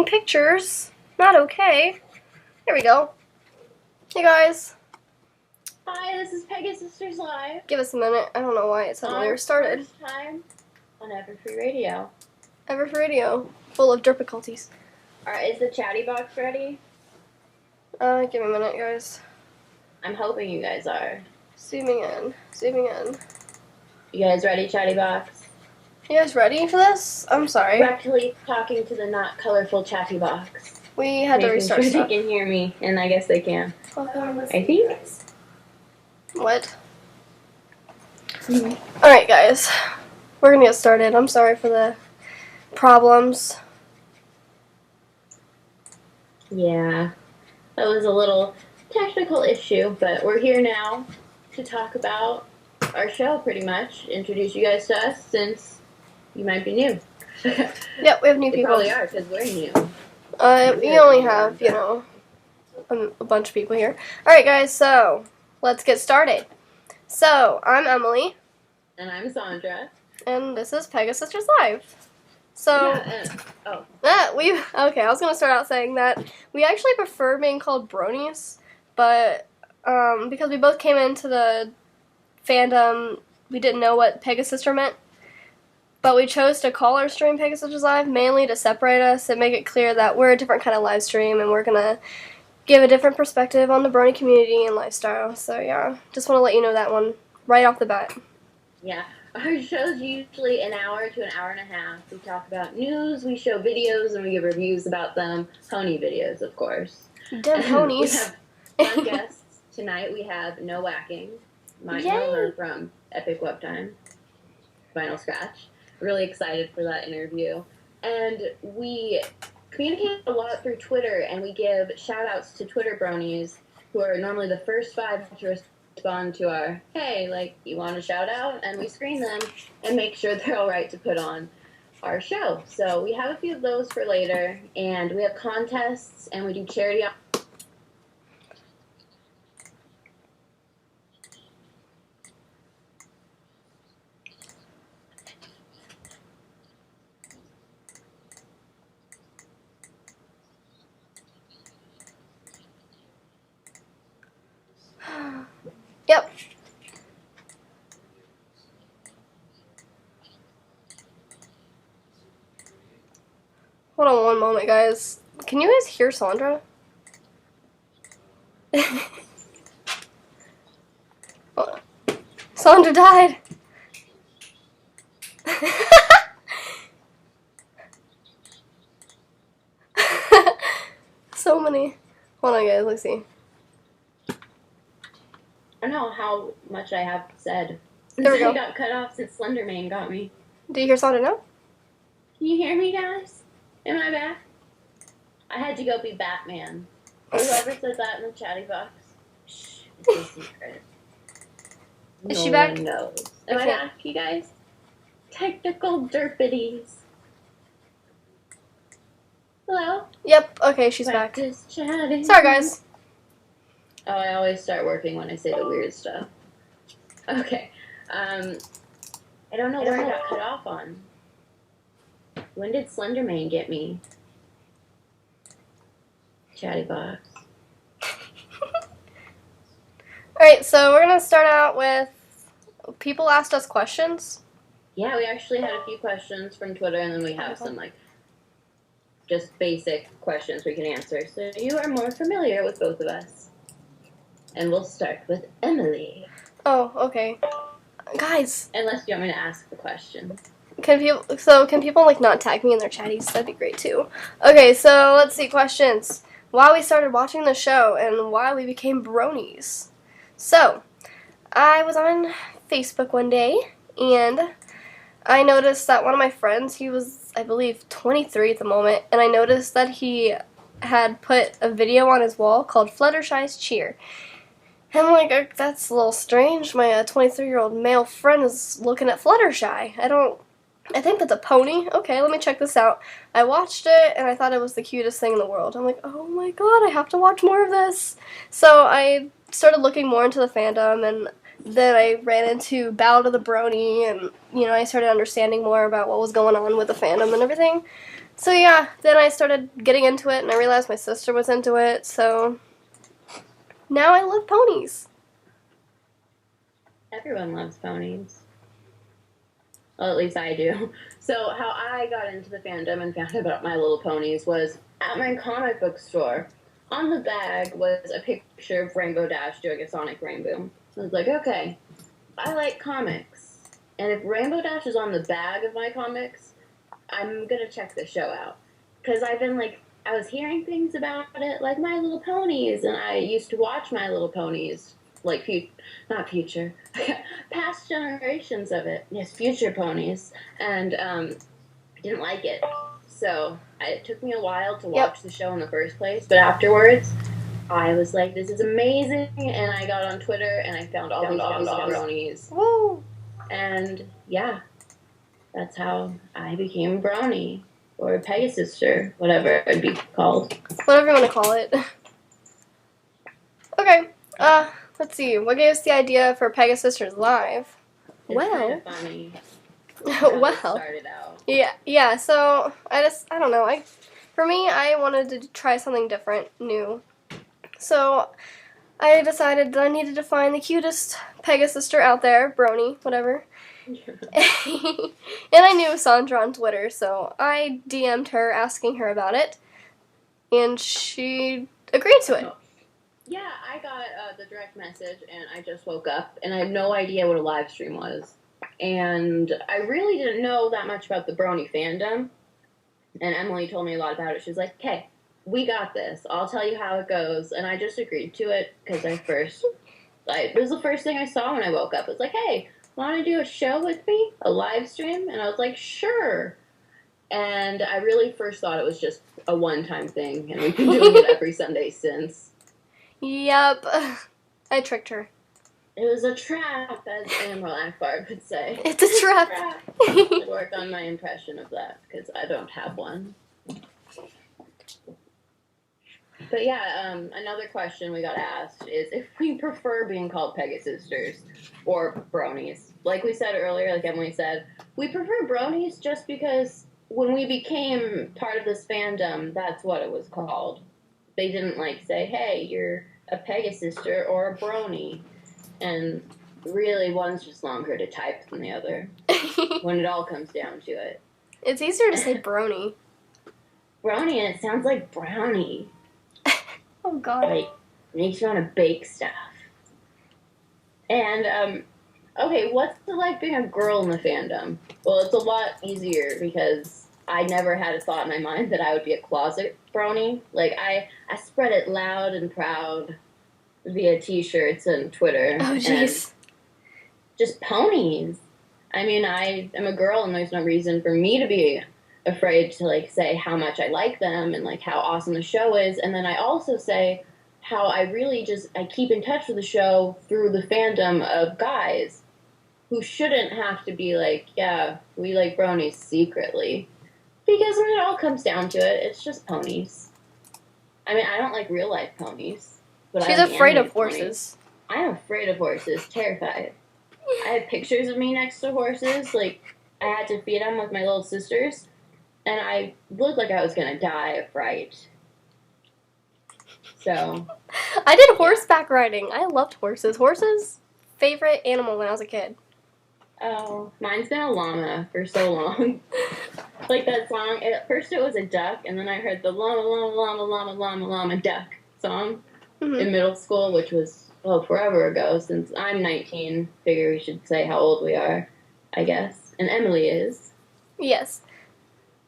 Pictures. Not okay. Here we go. Hey guys. Hi, this is Pegasisters Live. Give us a minute. I don't know why it suddenly restarted. First time on Everfree Radio. Everfree Radio. Full of difficulties. Alright, is the chatty box ready? Give me a minute, guys. I'm hoping you guys are. Zooming in. Zooming in. You guys ready, chatty box? You guys ready for this? I'm sorry. Correctly talking to the not colorful chatty box. We had to restart sure stuff. They can hear me, and I guess they can. I think. What? Alright, guys. We're gonna get started. I'm sorry for the problems. Yeah, that was a little technical issue, but we're here now to talk about our show, pretty much. Introduce you guys to us, since you might be new. Yep, we have new They people. probably are, because we're new. We only have, you know, a bunch of people here. Alright, guys, so let's get started. So, I'm Emily. And I'm Sondra. And this is Pegasisters Live. So, okay, I was going to start out saying that we actually prefer being called Bronies, but because we both came into the fandom, we didn't know what Pegasister meant. But we chose to call our stream Pegasisters Live mainly to separate us and make it clear that we're a different kind of live stream and we're going to give a different perspective on the Brony community and lifestyle. So yeah, just want to let you know that one right off the bat. Yeah, our show's usually an hour to an hour and a half. We talk about news, we show videos, and we give reviews about them. Pony videos, of course. Damn ponies. We have fun guests. Tonight we have Nowacking. Might know her from Epic Web Time. Vinyl Scratch. Really excited for that interview. And we communicate a lot through Twitter, and we give shout-outs to Twitter bronies, who are normally the first 5 to respond to our, hey, like, you want a shout-out? And we screen them and make sure they're all right to put on our show. So we have a few of those for later, and we have contests, and we do charity. Yep. Hold on one moment, guys. Can you guys hear Sondra? Hold on. Sondra died! So many. Hold on, guys. Let's see. I don't know how much I have said. There we go. I got cut off since Slenderman got me. Do you hear Sondra now? Can you hear me, guys? Am I back? I had to go be Batman. Whoever said that in the chatty box, shh, it's a secret. Is she back? No one knows. Am I back, you guys? Technical derpities. Hello? Yep, okay, she's back. Practice chatting. Sorry, guys. Oh, I always start working when I say the weird stuff. Okay. I don't know where I got cut off on. When did Slenderman get me? Chatty box. Alright, so we're going to start out with people asked us questions. Yeah, we actually had a few questions from Twitter, and then we have some, like, just basic questions we can answer. So you are more familiar with both of us. And we'll start with Emily. Oh, okay. Guys. Unless you want me to ask the question. Can people like not tag me in their chatties? That'd be great too. Okay, so let's see questions. Why we started watching the show and why we became bronies. So, I was on Facebook one day and I noticed that one of my friends, he was, I believe, 23 at the moment, and I noticed that he had put a video on his wall called Fluttershy's Cheer. And I'm like, that's a little strange. My 23-year-old male friend is looking at Fluttershy. I think that's a pony. Okay, let me check this out. I watched it, and I thought it was the cutest thing in the world. I'm like, oh my god, I have to watch more of this. So I started looking more into the fandom, and then I ran into Battle of the Brony, and, you know, I started understanding more about what was going on with the fandom and everything. So yeah, then I started getting into it, and I realized my sister was into it, so now I love ponies. Everyone loves ponies. Well, at least I do. So how I got into the fandom and found out about My Little Ponies was at my comic book store. On the bag was a picture of Rainbow Dash doing a Sonic Rainboom. I was like, okay, I like comics. And if Rainbow Dash is on the bag of my comics, I'm going to check the show out. Because I've been like, I was hearing things about it, like My Little Ponies, and I used to watch My Little Ponies, like, not future, past generations of it. Yes, future ponies. And I didn't like it. So it took me a while to watch the show in the first place, but afterwards, I was like, this is amazing, and I got on Twitter, and I found all these bronies. Woo! And, yeah, that's how I became a brony, or a Pegasister, whatever it would be called. Whatever you want to call it. Okay, let's see. What gave us the idea for Pegasisters Live? It's kind of funny. Well, Started out. Yeah. So I don't know. For me, I wanted to try something different, new. So I decided that I needed to find the cutest Pegasister out there, Brony, whatever. And I knew Sondra on Twitter, so I DM'd her asking her about it, and she agreed to it. Yeah, I got the direct message, and I just woke up, and I had no idea what a live stream was. And I really didn't know that much about the Brony fandom, and Emily told me a lot about it. She was like, okay, we got this. I'll tell you how it goes. And I just agreed to it, because it was the first thing I saw when I woke up. It was like, hey, want to do a show with me? A live stream? And I was like, sure. And I really first thought it was just a one-time thing, and we've been doing it every Sunday since. Yep. I tricked her. It was a trap, as Admiral Akbar would say. It's a trap. I'll work on my impression of that, because I don't have one. But yeah, another question we got asked is if we prefer being called Pegasisters or bronies. Like we said earlier, like Emily said, we prefer bronies just because when we became part of this fandom, that's what it was called. They didn't say, hey, you're a Pegasister or a brony. And really, one's just longer to type than the other when it all comes down to it. It's easier to say brony. Brony, and it sounds like brownie. Oh, God. Makes you want to bake stuff. And, okay, what's it like being a girl in the fandom? Well, it's a lot easier because I never had a thought in my mind that I would be a closet brony. I spread it loud and proud via t-shirts and Twitter. Oh, jeez. Just ponies. I mean, I am a girl, and there's no reason for me to be afraid to, say how much I like them and, how awesome the show is. And then I also say how I really I keep in touch with the show through the fandom of guys who shouldn't have to be yeah, we like bronies secretly. Because when it all comes down to it, it's just ponies. I mean, I don't like real-life ponies. But she's afraid of horses. I'm afraid of horses. Terrified. I have pictures of me next to horses. I had to feed them with my little sisters. And I looked like I was going to die of fright. So. I did horseback riding. I loved horses. Horses, favorite animal when I was a kid. Oh, mine's been a llama for so long. That song. At first it was a duck, and then I heard the llama, llama, llama, llama, llama, llama, duck song in middle school, which was, forever ago. Since I'm 19, figure we should say how old we are, I guess. And Emily is. Yes.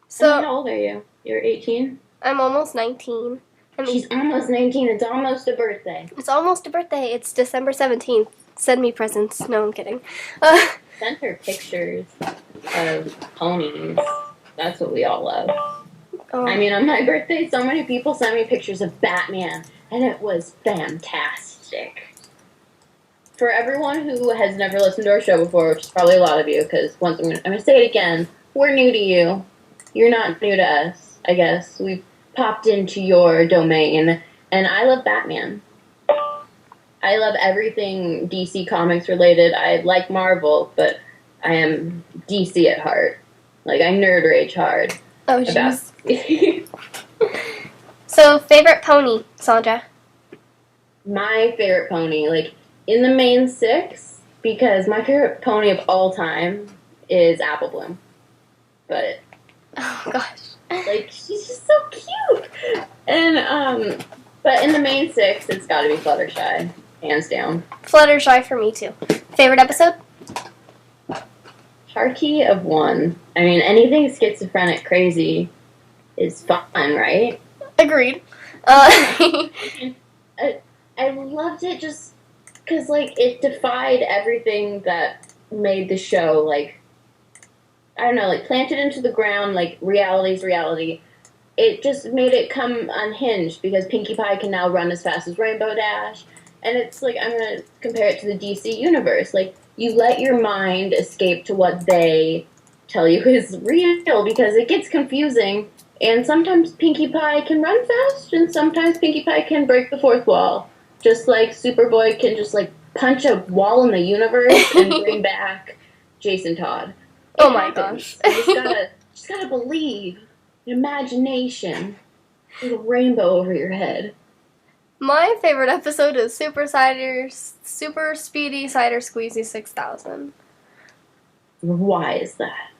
So how old are you? You're 18? I'm almost 19. She's almost 19. It's almost a birthday. It's almost a birthday. It's December 17th. Send me presents. No, I'm kidding. Send her pictures of ponies. That's what we all love. Oh. I mean, on my birthday, so many people sent me pictures of Batman, and it was fantastic. For everyone who has never listened to our show before, which is probably a lot of you, because I'm going to say it again, we're new to you. You're not new to us, I guess. We've popped into your domain, and I love Batman. I love everything DC Comics related. I like Marvel, but I am DC at heart. I nerd rage hard. Oh, about. jeez. So, favorite pony, Sondra? My favorite pony, like, in the main 6, because my favorite pony of all time is Apple Bloom. But, Oh, gosh. like, she's just so cute! And, but in the main 6, it's gotta be Fluttershy, hands down. Fluttershy for me, too. Favorite episode? Hierarchy of 1. I mean, anything schizophrenic crazy is fun, right? Agreed. I loved it just because, like, it defied everything that made the show, like, I don't know, like, planted into the ground, like, reality's reality. It just made it come unhinged because Pinkie Pie can now run as fast as Rainbow Dash. And it's, like, I'm going to compare it to the DC universe. Like, you let your mind escape to what they tell you is real because it gets confusing. And sometimes Pinkie Pie can run fast, and sometimes Pinkie Pie can break the fourth wall. Just like Superboy can just, like, punch a wall in the universe and bring back Jason Todd. Oh my gosh. You just gotta believe. Imagination. With a rainbow over your head. My favorite episode is Super Speedy Cider Squeezy 6000. Why is that?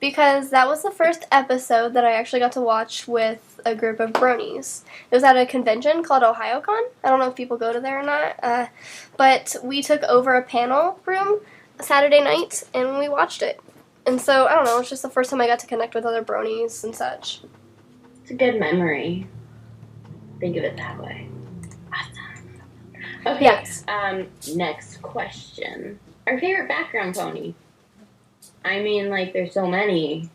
Because that was the first episode that I actually got to watch with a group of bronies. It was at a convention called OhioCon. I don't know if people go to there or not. But we took over a panel room Saturday night and we watched it. And so, I don't know, it's just the first time I got to connect with other bronies and such. It's a good memory. Think of it that way. Awesome. Okay, yes. Next question. Our favorite background pony. I mean, like, there's so many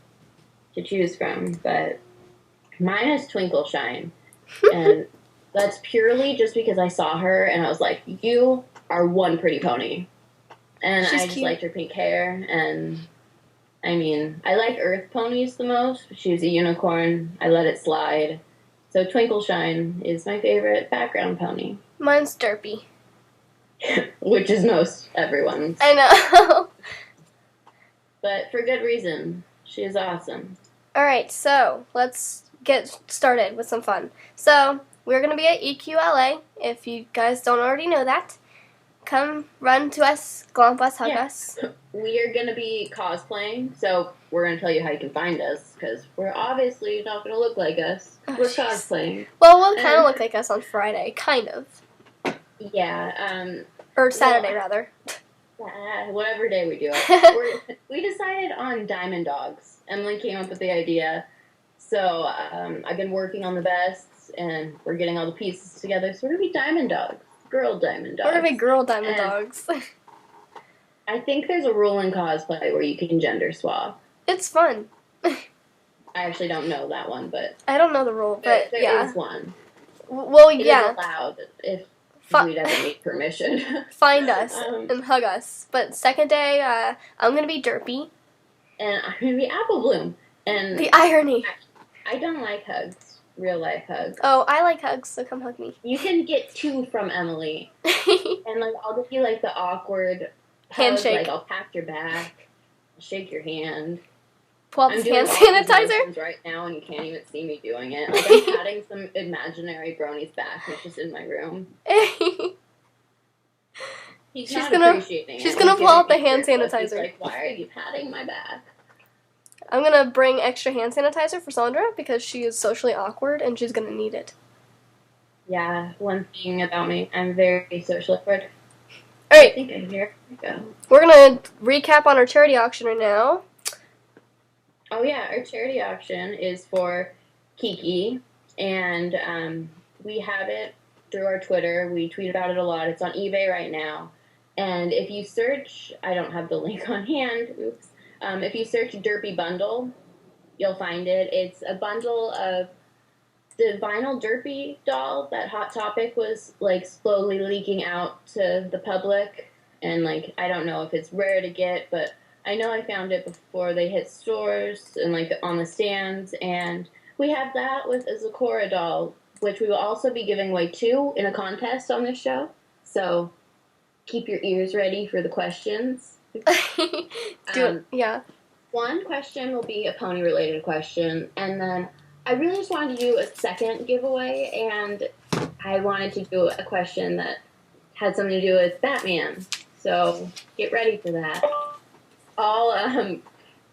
to choose from, but mine is Twinkle Shine. And that's purely just because I saw her and I was like, you are one pretty pony. And She's I just cute. liked her pink hair. And, I mean, I like Earth ponies the most. She was a unicorn. I let it slide. So Twinkle Shine is my favorite background pony. Mine's Derpy. Which is most everyone's. I know. But for good reason. She is awesome. Alright, so let's get started with some fun. So, we're going to be at EQLA, if you guys don't already know that. Come run to us, glomp us, hug us. We are going to be cosplaying, so we're going to tell you how you can find us, because we're obviously not going to look like us. We're cosplaying. Well, we'll kind of look like us on Friday, kind of. Yeah, Or Saturday, rather. Whatever day we do it. We decided on Diamond Dogs. Emily came up with the idea. So I've been working on the vests, and we're getting all the pieces together. So we're going to be Diamond Dogs. Girl Diamond Dogs. We're going to be girl Diamond Dogs. I think there's a rule in cosplay where you can gender swap. It's fun. I actually don't know that one, but... I don't know the rule, but there yeah. is one. Well, It yeah. is allowed if we'd ever need permission. Find us and hug us. But second day, I'm going to be Derpy. And I'm going to be Apple Bloom. And the irony. I don't like hugs. Real life hugs. Oh, I like hugs, so come hug me. You can get 2 from Emily. And, like, I'll give you, like, the awkward handshake. Like, I'll pat your back, shake your hand. Pull out the hand sanitizer right now, and you can't even see me doing it. Like, I'm patting some imaginary Brony's back, which is in my room. She's gonna pull out the hand sanitizer. He's like, why are you patting my back? I'm gonna bring extra hand sanitizer for Sondra because she is socially awkward and she's gonna need it. Yeah, one thing about me, I'm very socially awkward. Alright. I think I hear it go. We're gonna recap on our charity auction right now. Oh yeah, our charity auction is for Kiki, and we have it through our Twitter. We tweet about it a lot. It's on eBay right now. And if you search, I don't have the link on hand, oops. If you search Derpy Bundle, you'll find it. It's a bundle of the vinyl Derpy doll that Hot Topic was, like, slowly leaking out to the public. And, like, I don't know if it's rare to get, but I know I found it before they hit stores and, like, on the stands. And we have that with a Zecora doll, which we will also be giving away too in a contest on this show. So keep your ears ready for the questions. Yeah. So one question will be a pony-related question, and then I really just wanted to do a second giveaway, and I wanted to do a question that had something to do with Batman. So get ready for that. All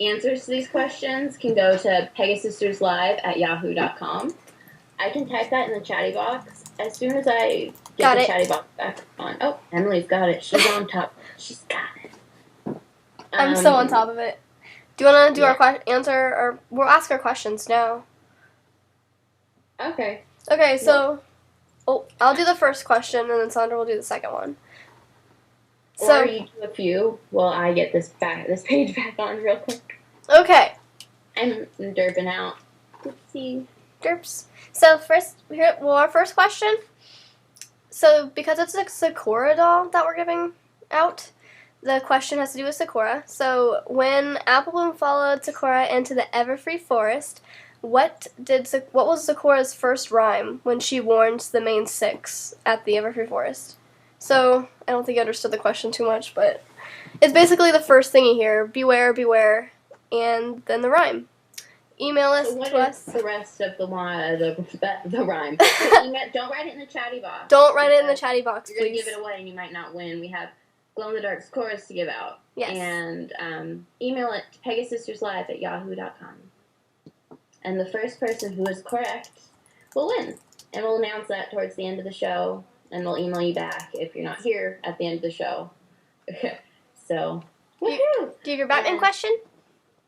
answers to these questions can go to Pegasisterslive@yahoo.com. I can type that in the chatty box as soon as I get the chatty box back on. Oh, Emily's got it. She's on top. She's got it. I'm so on top of it. Do you want to do our answer, or we'll ask our questions now? Okay. Okay, so I'll do the first question, and then Sondra will do the second one. Or you do a few while I get this page back on real quick. Okay. I'm derping out. Oopsie. Derps. So our first question. So because it's a Sakura doll that we're giving out, the question has to do with Sakura. So when Apple Bloom followed Sakura into the Everfree Forest, what was Sakura's first rhyme when she warned the main six at the Everfree Forest? So I don't think you understood the question too much, but it's basically the first thing you hear: beware, beware, and then the rhyme. Email us to us. The rest of the rhyme. Don't write it in the chatty box. Don't write it in the chatty box, please. You're going to give it away and you might not win. We have glow-in-the-dark scores to give out. Yes. And email it to Pegasisterslive@yahoo.com. And the first person who is correct will win. And we'll announce that towards the end of the show. And we'll email you back if you're not here at the end of the show. So, woohoo! Do you have your Batman question?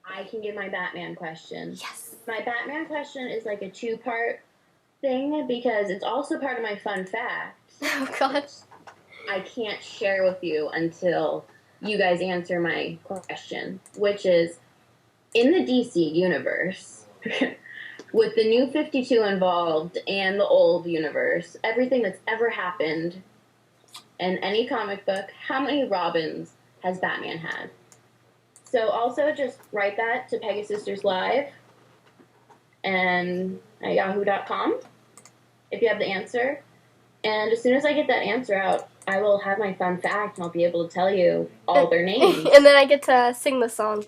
I can give my Batman question. Yes. My Batman question is like a two-part thing because it's also part of my fun fact. Oh, God. I can't share with you until you guys answer my question, which is, in the DC universe, with the new 52 involved and the old universe, everything that's ever happened in any comic book, how many Robins has Batman had? So also just write that to Pegasisters Live and at yahoo.com if you have the answer. And as soon as I get that answer out, I will have my fun fact and I'll be able to tell you all their names. And then I get to sing the song.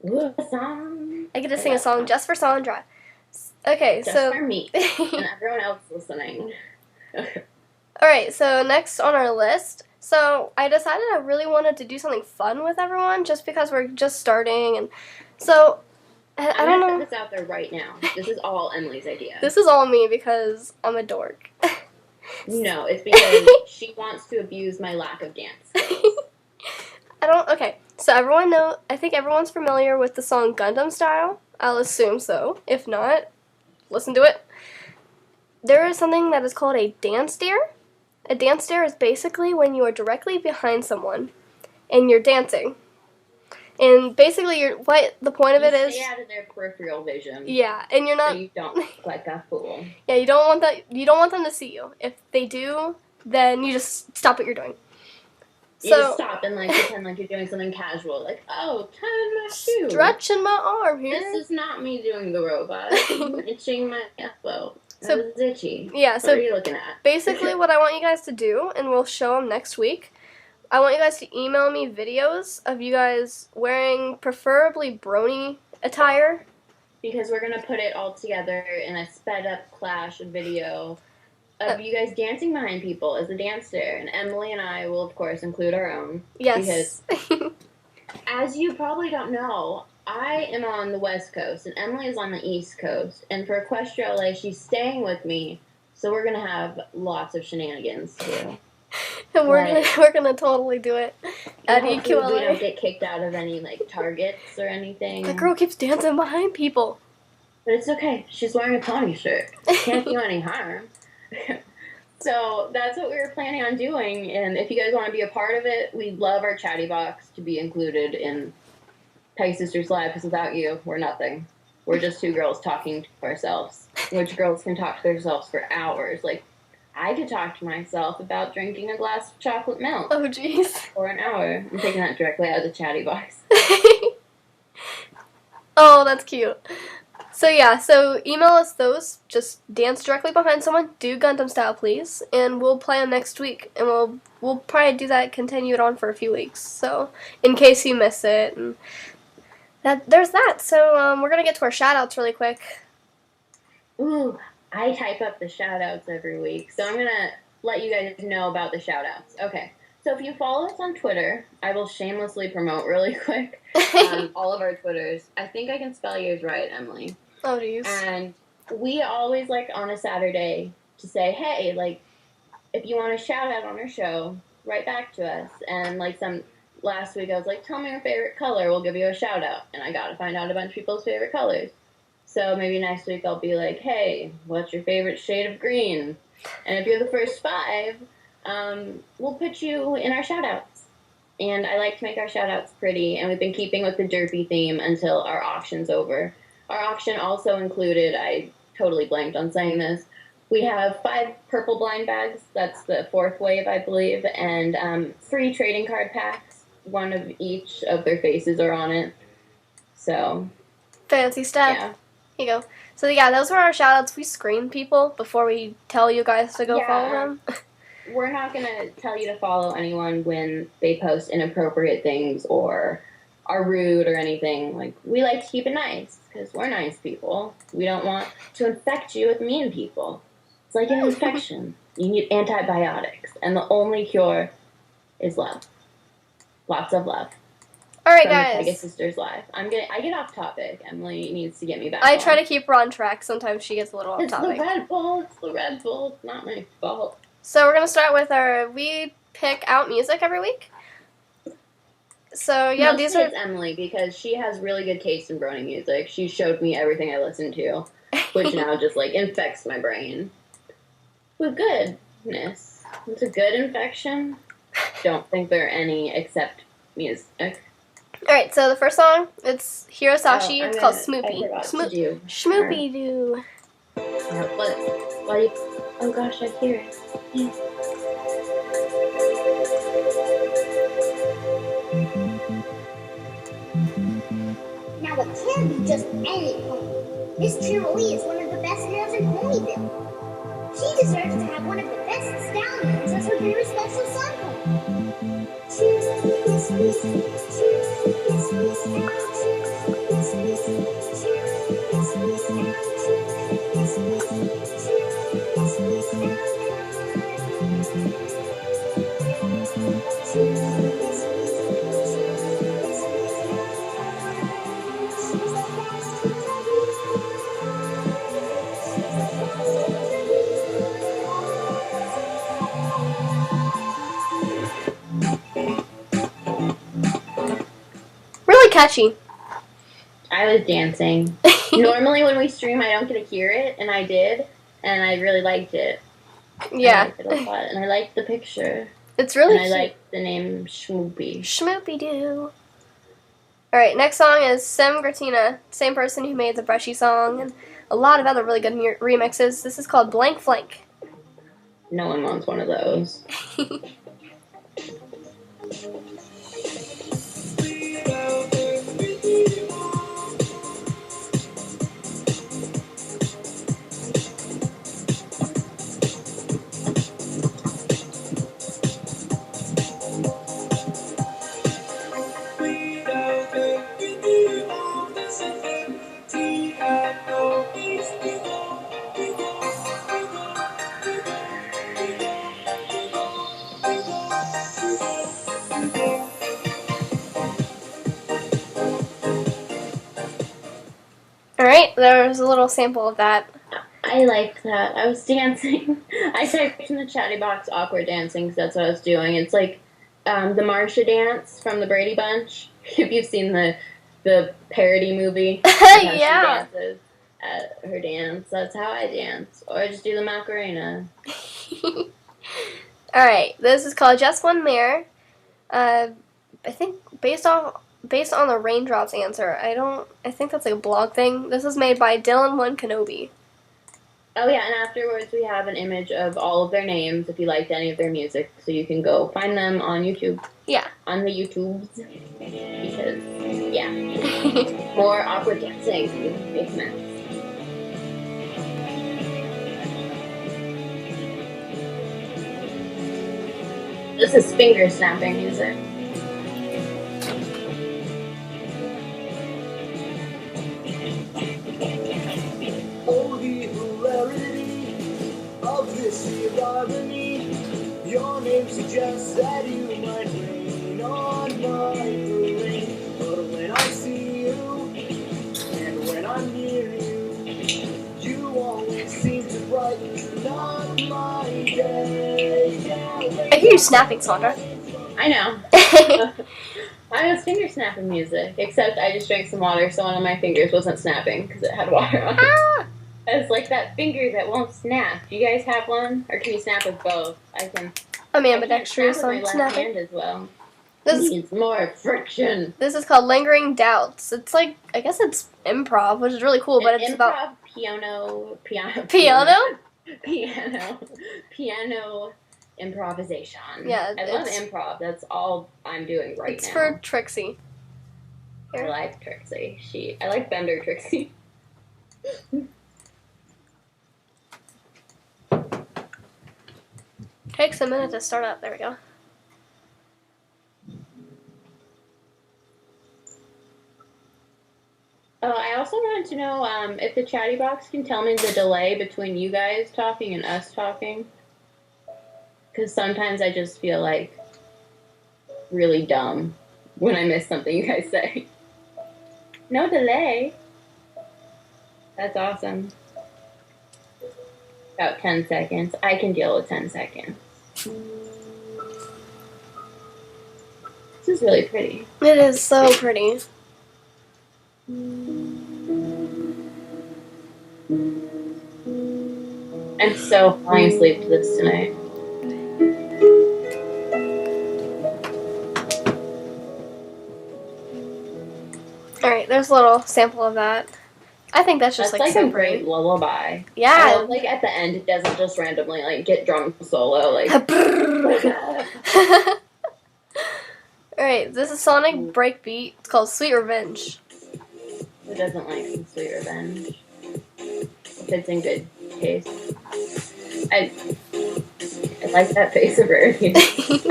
Ooh, a song. I get to sing a song just for Sondra. Okay, just so for me and everyone else listening. Alright, so next on our list. So I decided I really wanted to do something fun with everyone just because we're just starting, and so I don't know. I'm gonna put this out there right now. This is all Emily's idea. This is all me because I'm a dork. No, it's because she wants to abuse my lack of dance skills. Okay, so I think everyone's familiar with the song Gundam Style. I'll assume so. If not, listen to it. There is something that is called a dance stare. A dance stare is basically when you are directly behind someone and you're dancing. And basically, the point of it is... stay out of their peripheral vision. Yeah, and you're not... So you don't look like a fool. Yeah, you don't want them to see you. If they do, then you just stop what you're doing. You just stop and pretend like you're doing something casual. Like, oh, tying my shoe. Stretching my arm here. This is not me doing the robot. I'm itching my elbow. That was itchy. Yeah, what so are you looking at? Basically what I want you guys to do, and we'll show them next week, I want you guys to email me videos of you guys wearing preferably Brony attire. Because we're going to put it all together in a sped-up clash video of you guys dancing behind people as a dance stare. And Emily and I will, of course, include our own. Yes. Because, as you probably don't know, I am on the West Coast, and Emily is on the East Coast. And for Equestria LA, she's staying with me, so we're going to have lots of shenanigans, too. And we're gonna totally do it at EQLA. We don't get kicked out of any Targets or anything. The girl keeps dancing behind people. But it's okay. She's wearing a pony shirt. Can't do any harm. So that's what we were planning on doing. And if you guys want to be a part of it, we'd love our chatty box to be included in Pegasisters Live. Because without you, we're nothing. We're just two girls talking to ourselves. Which girls can talk to themselves for hours. I could talk to myself about drinking a glass of chocolate milk. Oh, jeez. For an hour. I'm taking that directly out of the chatty box. Oh, that's cute. So yeah, email us those. Just dance directly behind someone. Do Gundam Style, please. And we'll play them next week. And we'll probably do that, continue it on for a few weeks. So, in case you miss it. there's that. So we're gonna get to our shout-outs really quick. Ooh, I type up the shout-outs every week, so I'm gonna let you guys know about the shout-outs. Okay, so if you follow us on Twitter, I will shamelessly promote really quick all of our Twitters. I think I can spell yours right, Emily. Oh, geez. And we always, like, on a Saturday to say, hey, like, if you want a shout-out on our show, write back to us. And, like, last week I was like, tell me your favorite color, we'll give you a shout-out. And I got to find out a bunch of people's favorite colors. So maybe next week I'll be like, hey, what's your favorite shade of green? And if you're the first 5, we'll put you in our shout-outs. And I like to make our shout-outs pretty, and we've been keeping with the derpy theme until our auction's over. Our auction also included, I totally blanked on saying this, we have 5 purple blind bags, that's the 4th wave, I believe, and 3 trading card packs. 1 of each of their faces are on it. So, fancy stuff. Yeah. Here you go. So yeah, those were our shout-outs. We screen people before we tell you guys to go follow them. We're not going to tell you to follow anyone when they post inappropriate things or are rude or anything. Like, we like to keep it nice because we're nice people. We don't want to infect you with mean people. It's like an infection. You need antibiotics, and the only cure is love. Lots of love. All right, From guys. the Pegasisters live. I get off topic. Emily needs to get me back. I try to keep her on track. Sometimes she gets a little off topic. It's the Red Bull. It's the Red Bull. It's not my fault. So we're gonna start with we pick out music every week. So yeah, Mostly these are it's Emily because she has really good taste in Brony music. She showed me everything I listened to, which now just like infects my brain with goodness. It's a good infection. Don't think there are any except music. All right. So the first song, it's Hirosashi. It's called Smoopy. Schmoopy Doo. Oh gosh, I hear it. Yeah. Now it can't be just any pony. Miss Cheerilee is one of the best mares in Ponyville. She deserves to have one of the best stallions as her very special son pony. Cheerilee, sweet, Cheerilee, sweet, Cheerilee, sweet, Cheerilee, sweet, Cheerilee, sweet, Cheerilee, sweet, Really catchy. I was dancing. Normally when we stream I don't get to hear it, and I did, and I really liked it. Yeah. I liked it a lot, and I liked the picture. It's really and cute. I liked the name Schmoopy. Schmoopy Doo. Alright, next song is Sim Gratina, same person who made the Brushy song and a lot of other really good remixes. This is called Blank Flank. No one wants one of those. Alright, there's a little sample of that. I liked that. I was dancing. I typed in the chatty box awkward dancing because that's what I was doing. It's like the Marsha dance from the Brady Bunch. If you've seen the parody movie. Yeah. She dances at her dance. That's how I dance. Or I just do the Macarena. Alright, this is called Just One Mare. I think based on the Raindrops answer, I think that's like a blog thing. This is made by Dylan1 Kenobi. Oh yeah, and afterwards we have an image of all of their names if you liked any of their music, so you can go find them on YouTube. Yeah. On the YouTubes. Because, yeah. More awkward dancing makes sense. This is finger snapping music. see irony. Your name suggests that you might rain on my parade. But when I see you, and when I'm near you, you always seem to brighten up my day. I hear you snapping, Sondra. I know. I was finger snapping music, except I just drank some water, so one of my fingers wasn't snapping because it had water on it. Ah! It's like that finger that won't snap. Do you guys have one? Or can you snap with both? I'm I ambidextrous, so can't I'm snap with my left snapping. hand as well. This Needs more friction. is called Lingering Doubts. It's like, I guess it's improv, which is really cool, but it's about... Piano improvisation. Yeah, I love improv. That's all I'm doing right now. It's for Trixie. I like Trixie. I like Bender Trixie. Takes a minute to start up. There we go. Oh, I also wanted to know if the chatty box can tell me the delay between you guys talking and us talking. Because sometimes I just feel like really dumb when I miss something you guys say. No delay. That's awesome. About 10 seconds. I can deal with 10 seconds. This is really pretty. It is so pretty. I'm so falling asleep to this tonight. Alright, there's a little sample of that. I think that's just That's like so a great pretty. lullaby. Yeah. I love, like at the end, it doesn't just randomly like get drum solo. Like, Alright, this is Sonic Breakbeat. It's called Sweet Revenge. who doesn't like some sweet revenge? If it's in good taste. I like that face of Rarity. I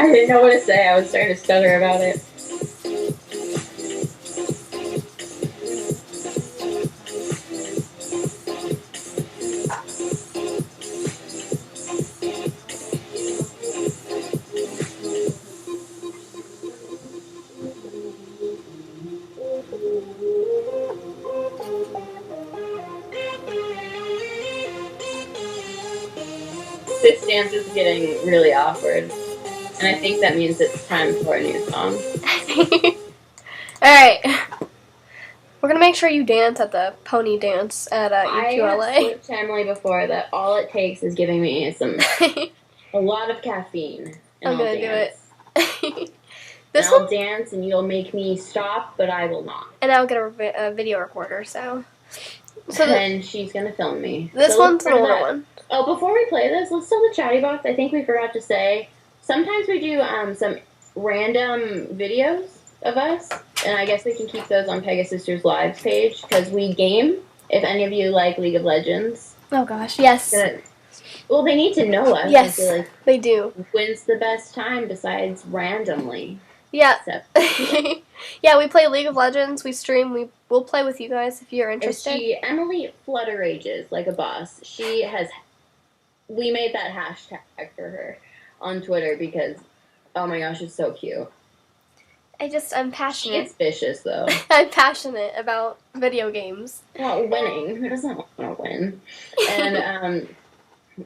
didn't know what to say. I was starting to stutter about it. This dance is getting really awkward. And I think that means it's time for a new song. Alright. We're gonna make sure you dance at the pony dance at I have EQLA. told Emily before that all it takes is giving me a lot of caffeine. And I'm I'll gonna dance. do it. And This I'll one, dance and you'll make me stop, but I will not. and I'll get a video recorder, so. So And she's gonna film me. this So look one's an for older that. one. Oh, before we play this, let's tell the chatty box. I think we forgot to say, sometimes we do some random videos of us, and I guess we can keep those on Pegasisters Lives page, because we game, if any of you like League of Legends. Oh gosh, yes. Well, they need to know us. Yes, I feel like they do. when's the best time besides randomly? Yeah. Except, Yeah, we play League of Legends, we stream, we'll play with you guys if you're interested. Emily flutter rages like a boss. We made that hashtag for her on Twitter because, oh my gosh, it's so cute. I'm She passionate. gets vicious though. I'm passionate about video games. Well, winning. Who doesn't want to win? And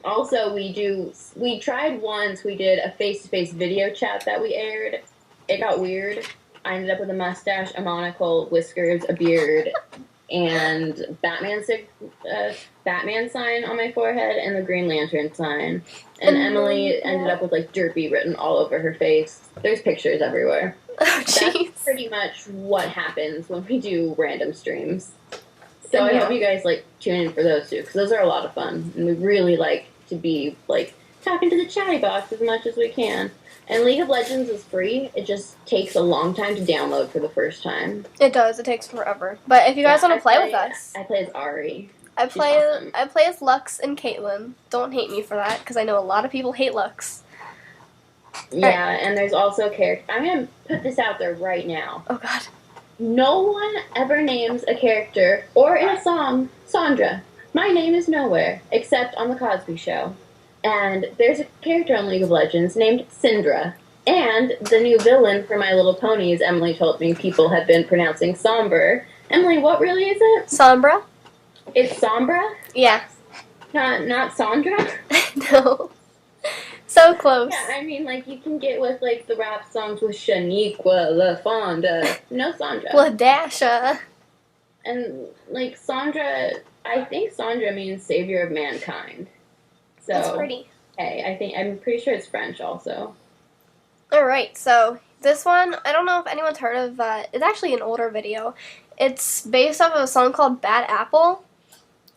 also we tried once, we did a face-to-face video chat that we aired. It got weird. I ended up with a mustache, a monocle, whiskers, a beard, and Batman sign on my forehead and the Green Lantern sign. And Emily ended up with like derpy written all over her face. There's pictures everywhere. Oh, That's jeez. pretty much what happens when we do random streams. So I Yeah. hope you guys like tune in for those too, because those are a lot of fun, and we really like to be like talking to the chatty box as much as we can. And League of Legends is free. It just takes a long time to download for the first time. It does. It takes forever. But if you guys want to play with us, I play as Ari. I She's play. awesome. I play as Lux and Caitlyn. Don't hate me for that, because I know a lot of people hate Lux. Yeah, and there's also character. I'm gonna put this out there right now. Oh God. No one ever names a character or in a song Sondra. My name is nowhere except on the Cosby Show. And there's a character on League of Legends named Syndra. And the new villain for My Little Ponies, Emily told me people have been pronouncing Somber. Emily, what really is it? Sombra? It's Sombra? Yeah. Not Sondra? No. So close. Yeah, I mean, like, you can get with, like, the rap songs with Shaniqua, La Fonda. No Sondra. Ladasha. And, like, Sondra, I think Sondra means savior of mankind. So, That's pretty. Hey, I'm pretty sure it's French also. Alright, so this one, I don't know if anyone's heard of, it's actually an older video. It's based off of a song called Bad Apple.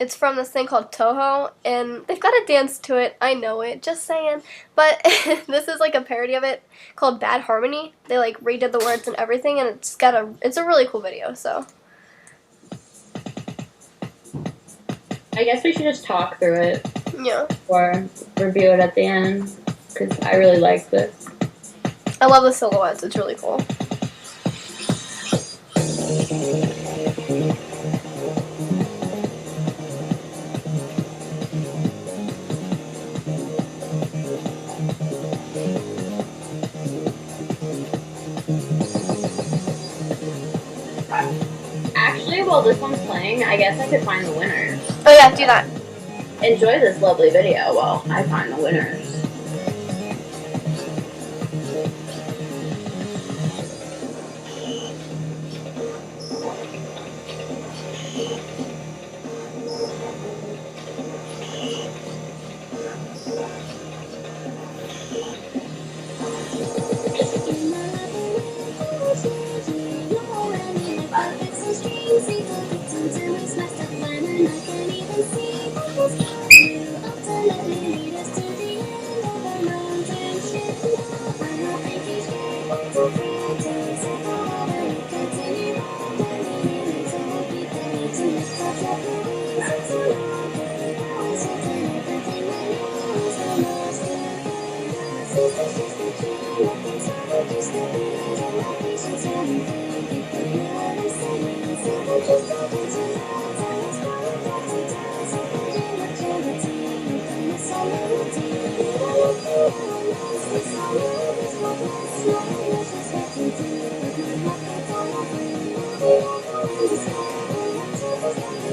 It's from this thing called Toho, and they've got a dance to it. I know it, just saying. But this is like a parody of it called Bad Harmony. They like redid the words and everything, and it's a really cool video, so. I guess we should just talk through it. Yeah. Or review it at the end, because I really like this. I love the silhouettes, it's really cool. Actually, while this one's playing, I guess I could find the winners. Oh yeah, do that. Enjoy this lovely video while I find the winners.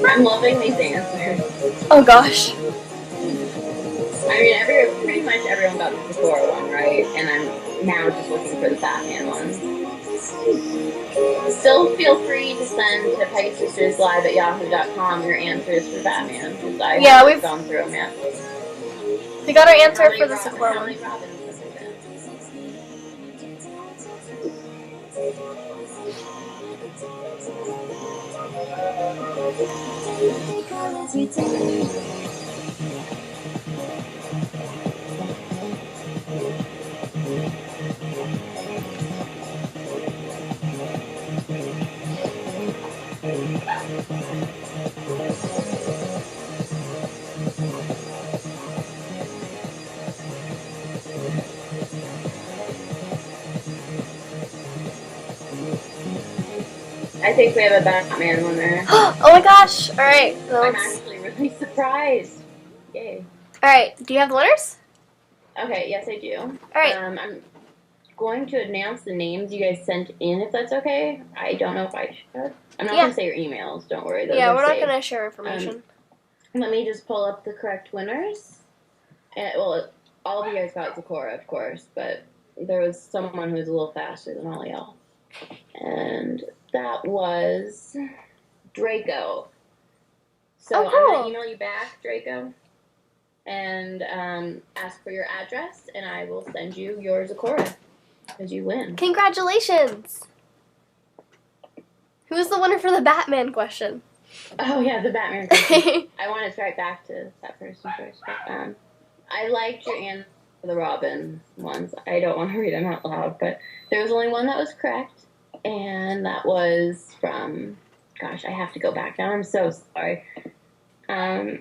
I'm loving these answers. Oh gosh. I mean, pretty much everyone got the Sephora one, right? And I'm now just looking for the Batman one. Still feel free to send to Pegasisters@yahoo.com your answers for Batman, because I haven't gone through them yet. We got our answer for the Sephora one. I think we have a Batman one there. Oh my gosh! Alright. I'm actually really surprised. Yay. Alright, do you have the winners? Okay, yes I do. Alright. I'm going to announce the names you guys sent in, if that's okay. I don't know if I should. I'm not going to say your emails, don't worry. Those yeah, are we're not saved. going to share information. Let me just pull up the correct winners. Well, all of you guys got Zakora, of course, but there was someone who was a little faster than all y'all. And that was Draco. So I'm going to email you back, Draco, and ask for your address, and I will send you your Zakora as you win. Congratulations! Who's the winner for the Batman question? Oh, yeah, the Batman question. I want to try back to that person first. But, I liked your answer for the Robin ones. I don't want to read them out loud, but there was only one that was correct, and that was from, gosh, I have to go back now. I'm so sorry. Now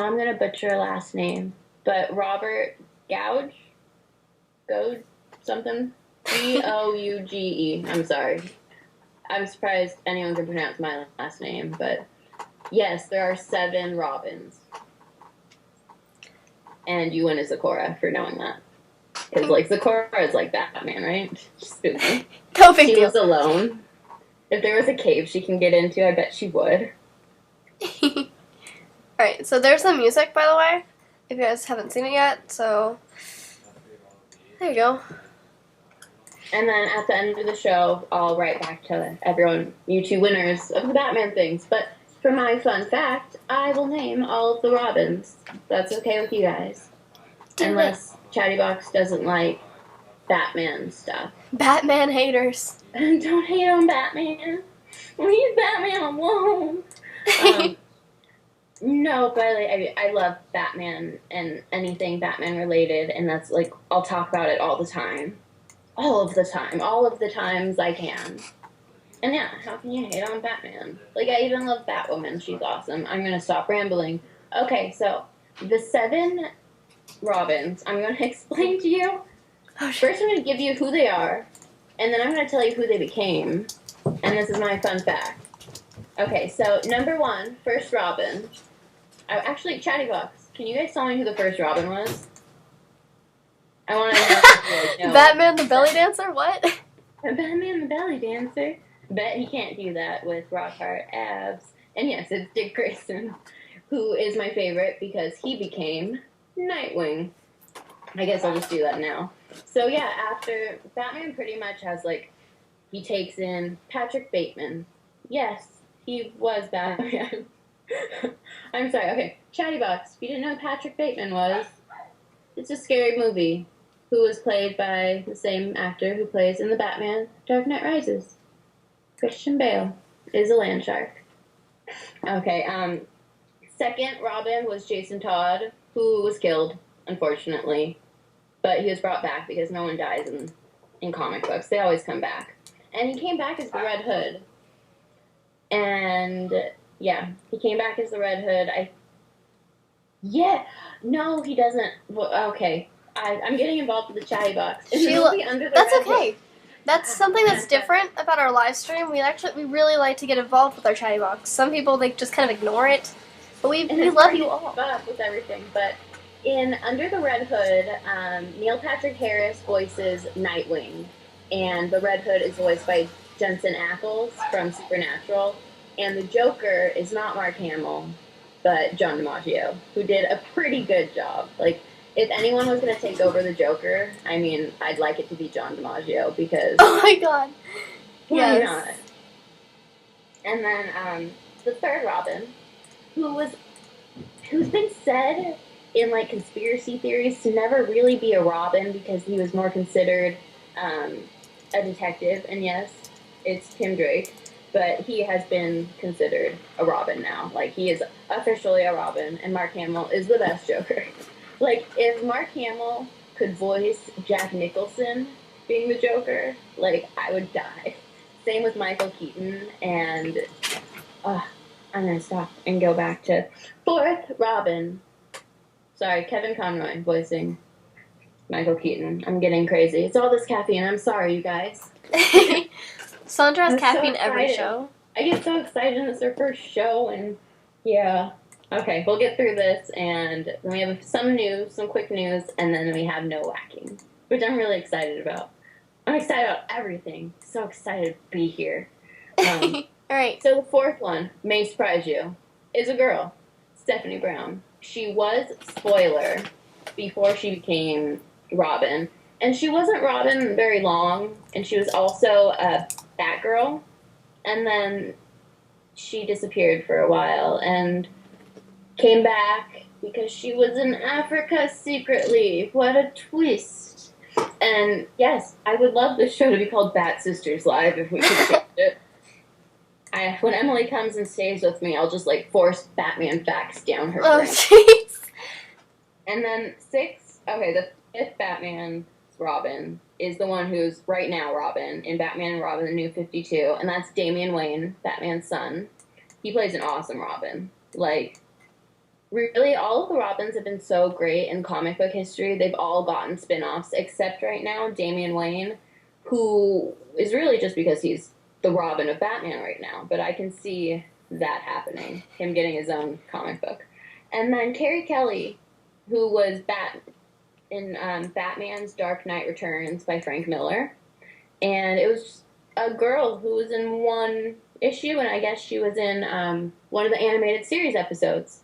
I'm going to butcher a last name, but Robert Gouge? Something? Gouge. I'm sorry. I'm surprised anyone can pronounce my last name, but yes, there are 7 Robins. And you win as Zecora for knowing that. Because, like, Zecora is like Batman, right? She's spooky. No big She deal. lives alone. If there was a cave she can get into, I bet she would. Alright, so there's the music, by the way, if you guys haven't seen it yet, so there you go. And then at the end of the show, I'll write back to everyone, you two winners of the Batman things. But for my fun fact, I will name all of the Robins. That's okay with you guys. Unless Chattybox doesn't like Batman stuff. Batman haters. Don't hate on Batman. Leave Batman alone. No, but I love Batman and anything Batman related, and that's like, I'll talk about it all the time. All of the time. All of the times I can. And yeah, how can you hate on Batman? Like, I even love Batwoman. She's awesome. I'm going to stop rambling. Okay, so the 7 Robins, I'm going to explain to you. First, I'm going to give you who they are, and then I'm going to tell you who they became. And this is my fun fact. Okay, so number 1, first Robin. Actually, Chattybox, can you guys tell me who the first Robin was? I want to know if you know. Batman the belly dancer? What? Batman the belly dancer. Bet he can't do that with rock hard abs. And yes, it's Dick Grayson, who is my favorite because he became Nightwing. I guess I'll just do that now. So yeah, after Batman pretty much has like, he takes in Patrick Bateman. Yes, he was Batman. I'm sorry, okay. Chattybox, if you didn't know who Patrick Bateman was, it's a scary movie. Who was played by the same actor who plays in the Batman Dark Knight Rises. Christian Bale is a land shark. Okay, second Robin was Jason Todd, who was killed, unfortunately. But he was brought back because no one dies in comic books. They always come back. And he came back as the Red Hood. And, yeah, he came back as the Red Hood. No, he doesn't. Well, okay. I'm getting involved with the Chattybox. That's okay. That's something that's different about our live stream. We really like to get involved with our Chattybox. Some people, they just kind of ignore it. But we love you all. With everything. But in Under the Red Hood, Neil Patrick Harris voices Nightwing. And the Red Hood is voiced by Jensen Ackles from Supernatural. And the Joker is not Mark Hamill, but John DiMaggio, who did a pretty good job. Like, if anyone was going to take over the Joker, I mean, I'd like it to be John DiMaggio because... Oh my god. Why not? And then the third Robin, who's been said in, like, conspiracy theories to never really be a Robin because he was more considered a detective. And yes, it's Tim Drake, but he has been considered a Robin now. Like, he is officially a Robin, and Mark Hamill is the best Joker. Like, if Mark Hamill could voice Jack Nicholson being the Joker, like, I would die. Same with Michael Keaton, and I'm going to stop and go back to fourth Robin. Sorry, Kevin Conroy voicing Michael Keaton. I'm getting crazy. It's all this caffeine. I'm sorry, you guys. Sondra has I'm caffeine so every excited. show. I get so excited, and it's their first show, and yeah. Okay, we'll get through this, and then we have some news, some quick news, and then we have Nowacking, which I'm really excited about. I'm excited about everything. So excited to be here. Alright. So the fourth one, may surprise you, is a girl, Stephanie Brown. She was, spoiler, before she became Robin, and she wasn't Robin very long, and she was also a Batgirl, and then she disappeared for a while, and came back because she was in Africa secretly. What a twist. And yes, I would love this show to be called Pegasisters Live if we could change it. When Emily comes and stays with me, I'll just like force Batman facts down her Oh, brain. jeez. And then the fifth Batman Robin is the one who's right now Robin in Batman and Robin the New 52, and that's Damian Wayne, Batman's son. He plays an awesome Robin. Like, really, all of the Robins have been so great in comic book history. They've all gotten spin-offs, except right now, Damian Wayne, who is really just because he's the Robin of Batman right now. But I can see that happening, him getting his own comic book. And then Carrie Kelly, who was in Batman's Dark Knight Returns by Frank Miller. And it was a girl who was in one issue, and I guess she was in one of the animated series episodes.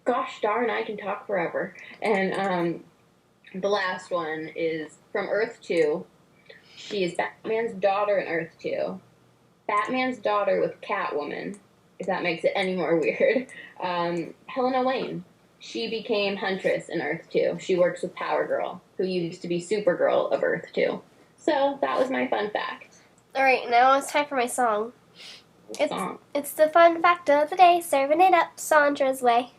Gosh darn, I can talk forever. And the last one is from Earth 2. She is Batman's daughter in Earth 2. Batman's daughter with Catwoman, if that makes it any more weird. Helena Wayne. She became Huntress in Earth 2. She works with Power Girl, who used to be Supergirl of Earth 2. So that was my fun fact. Alright, now it's time for my song. Song. It's the fun fact of the day, serving it up Sondra's way.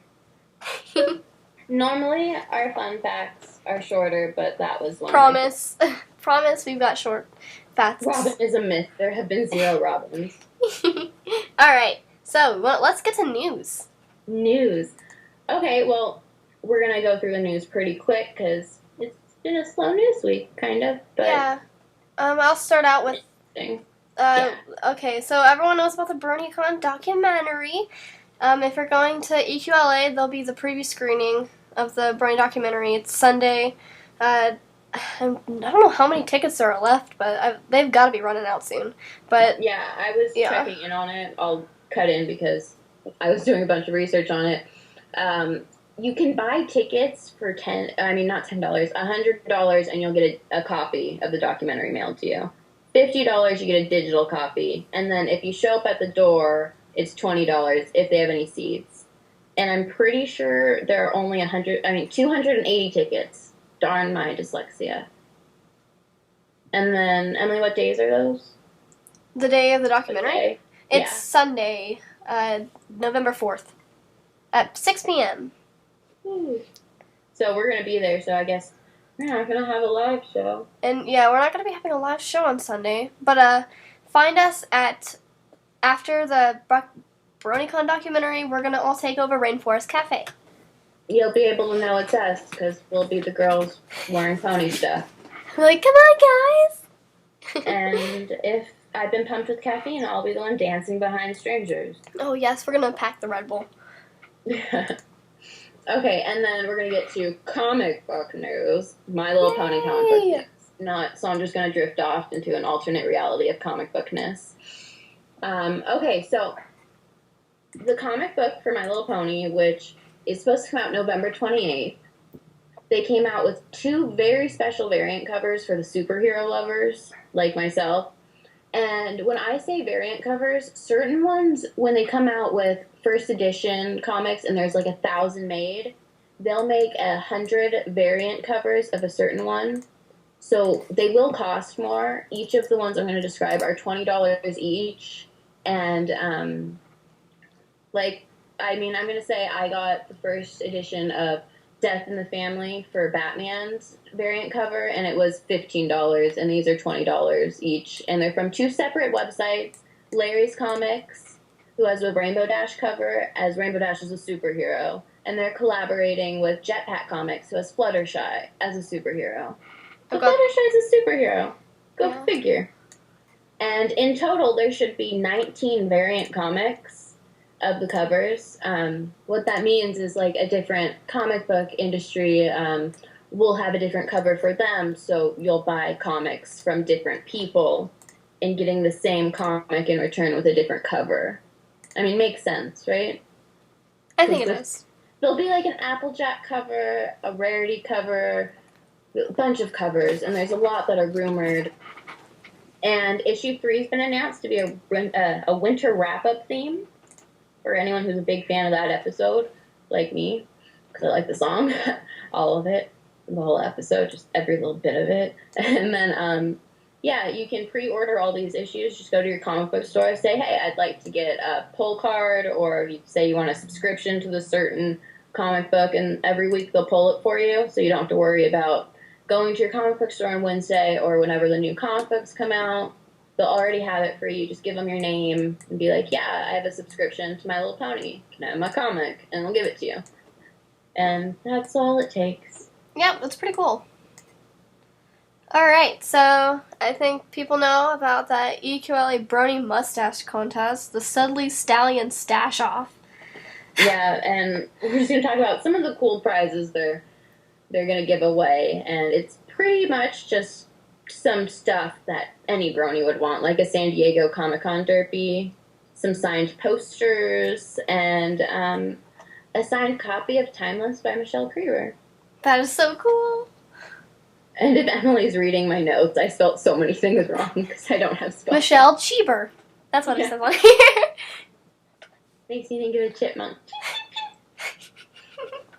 Normally, our fun facts are shorter, but that was one. Promise. Promise we've got short facts. Robin is a myth. There have been 0 Robins. Alright, so let's get to news. News. Okay, well, we're going to go through the news pretty quick because it's been a slow news week, kind of. But yeah. I'll start out with... Yeah. Okay, so everyone knows about the BronyCon documentary. If you're going to EQLA, there'll be the preview screening of the Brony documentary. It's Sunday. I don't know how many tickets there are left, but they've got to be running out soon. But yeah, I was checking in on it. I'll cut in because I was doing a bunch of research on it. You can buy tickets for $100, and you'll get a copy of the documentary mailed to you. $50, you get a digital copy. And then if you show up at the door, it's $20 if they have any seats. And I'm pretty sure there are only 280 tickets. Darn my dyslexia. And then, Emily, what days are those? The day of the documentary? Okay. It's Sunday, November 4th at 6 p.m. So we're going to be there, so I guess we're not going to have a live show. And yeah, we're not going to be having a live show on Sunday, but find us after the BronyCon documentary. We're going to all take over Rainforest Cafe. You'll be able to know it's us, because we'll be the girls wearing pony stuff. We're like, come on, guys! And if I've been pumped with caffeine, I'll be the one dancing behind strangers. Oh yes, we're going to pack the Red Bull. Okay, and then we're going to get to comic book news. My Little Pony comic book news. Not Sondra's going to drift off into an alternate reality of comic bookness. Okay, so the comic book for My Little Pony, which is supposed to come out November 28th, they came out with 2 very special variant covers for the superhero lovers, like myself. And when I say variant covers, certain ones, when they come out with first edition comics and there's like 1,000 made, they'll make 100 variant covers of a certain one. So they will cost more. Each of the ones I'm going to describe are $20 each. And, I'm going to say I got the first edition of Death in the Family for Batman's variant cover, and it was $15, and these are $20 each. And they're from 2 separate websites. Larry's Comics, who has a Rainbow Dash cover, as Rainbow Dash is a superhero. And they're collaborating with Jetpack Comics, who has Fluttershy as a superhero. So Fluttershy is a superhero. Go figure. And in total, there should be 19 variant comics of the covers. What that means is like a different comic book industry will have a different cover for them, so you'll buy comics from different people and getting the same comic in return with a different cover. I mean, makes sense, right? I think it is. There'll be like an Applejack cover, a Rarity cover, a bunch of covers, and there's a lot that are rumored. And issue 3 has been announced to be a winter wrap-up theme. For anyone who's a big fan of that episode, like me, because I like the song, all of it, the whole episode, just every little bit of it. And then, you can pre-order all these issues. Just go to your comic book store, say, hey, I'd like to get a pull card, or you say you want a subscription to the certain comic book, and every week they'll pull it for you, so you don't have to worry about going to your comic book store on Wednesday or whenever the new comic books come out. They'll already have it for you. Just give them your name and be like, yeah, I have a subscription to My Little Pony. Can I have my comic? And they'll give it to you. And that's all it takes. Yeah, that's pretty cool. Alright, so I think people know about that EQLA Brony Mustache Contest, the Studley Stallion Stash Off. Yeah, and we're just going to talk about some of the cool prizes there. they're going to give away, and it's pretty much just some stuff that any Brony would want, like a San Diego Comic-Con derpy, some signed posters, and a signed copy of Timeless by Michelle Creever. That is so cool. And if Emily's reading my notes, I spelled so many things wrong because I don't have spelling. Michelle Cheever. That's what it says on here. Makes me think of a chipmunk.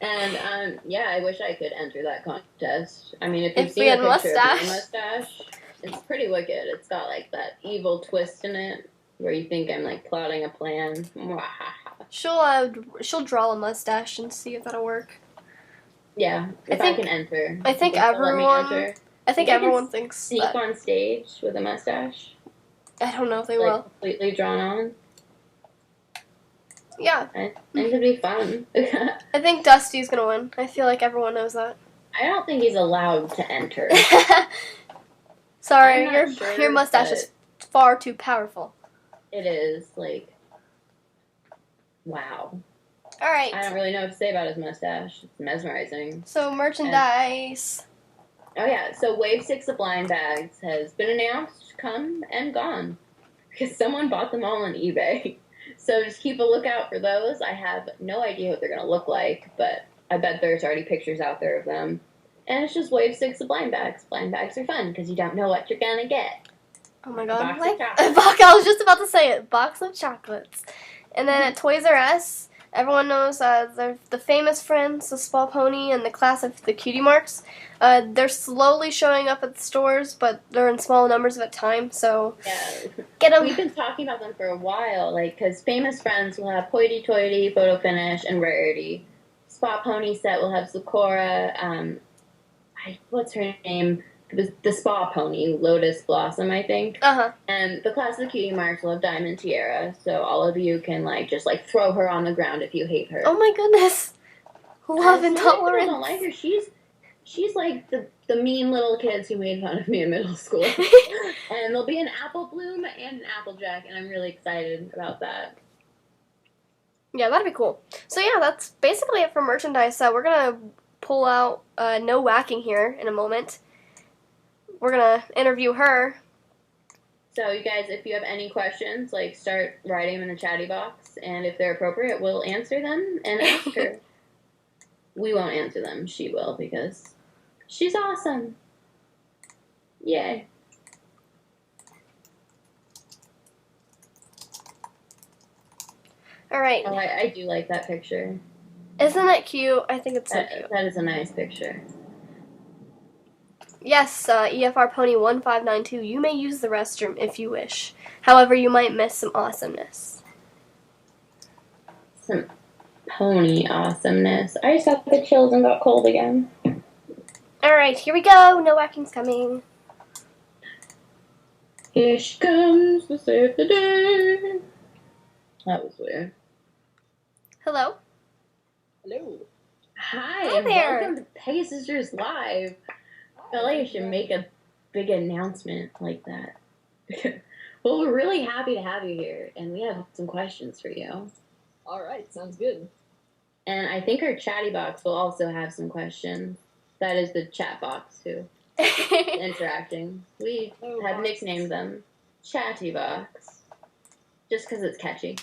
And, yeah, I wish I could enter that contest. I mean, if you've If seen we a had picture of my mustache. mustache, it's pretty wicked. It's got, like, that evil twist in it where you think I'm, like, plotting a plan. She'll draw a mustache and see if that'll work. Yeah, if I can enter. I think If they'll let me everyone. enter. I think You can everyone thinks Sneak that. on stage with a mustache. I don't know if they Like, will. completely drawn on. Yeah, I think it'd be fun. I think Dusty's gonna win. I feel like everyone knows that. I don't think he's allowed to enter. Sorry, I'm not your sure, mustache is far too powerful. It is, like, wow. All right. I don't really know what to say about his mustache. It's mesmerizing. So merchandise. Oh yeah, so Wave 6 of blind bags has been announced, come and gone. Because someone bought them all on eBay. So just keep a lookout for those. I have no idea what they're going to look like, but I bet there's already pictures out there of them. And it's just Wave 6 of blind bags. Blind bags are fun because you don't know what you're going to get. Oh my god. Box of Like, chocolates. I was just about to say it. Box of chocolates. And then at Toys R Us, everyone knows the famous friends, the Small Pony and the class of the Cutie Marks. They're slowly showing up at the stores, but they're in small numbers at a time, so Yeah. get them. We've been talking about them for a while, like, because Famous Friends will have Hoity Toity, Photo Finish, and Rarity. Spot Pony set will have Sakura, what's her name? The Spa Pony, Lotus Blossom, I think. Uh-huh. And the class of the Cutie Marks will have Diamond Tiara, so all of you can, like, just, like, throw her on the ground if you hate her. Oh my goodness. Love Some intolerance. people don't like her. She's like the mean little kids who made fun of me in middle school. And there'll be an Apple Bloom and an Applejack, and I'm really excited about that. Yeah, that'd be cool. So yeah, that's basically it for merchandise. We're gonna pull out Nowacking here in a moment. We're gonna interview her. So you guys, if you have any questions, like, start writing them in the chatty box, and if they're appropriate, we'll answer them and ask her. We won't answer them. She will, because she's awesome. Yay. All right. Oh, I do like that picture. Isn't it cute? I think it's so cute. That is a nice picture. Yes, EFR Pony 1592. You may use the restroom if you wish. However, you might miss some awesomeness. Some pony awesomeness. I just got the chills and got cold again. All right, here we go. Nowacking's coming. Here she comes to save the day. That was weird. Hello. Hello. Hi, Hi and there. welcome to Pegasisters Live. I feel like I should make a big announcement like that. Well, we're really happy to have you here, and we have some questions for you. All right, sounds good. And I think our chatty box will also have some questions. That is the chat box, too. Interacting. We Oh, have box. nicknamed them Chatty Box, just because it's catchy.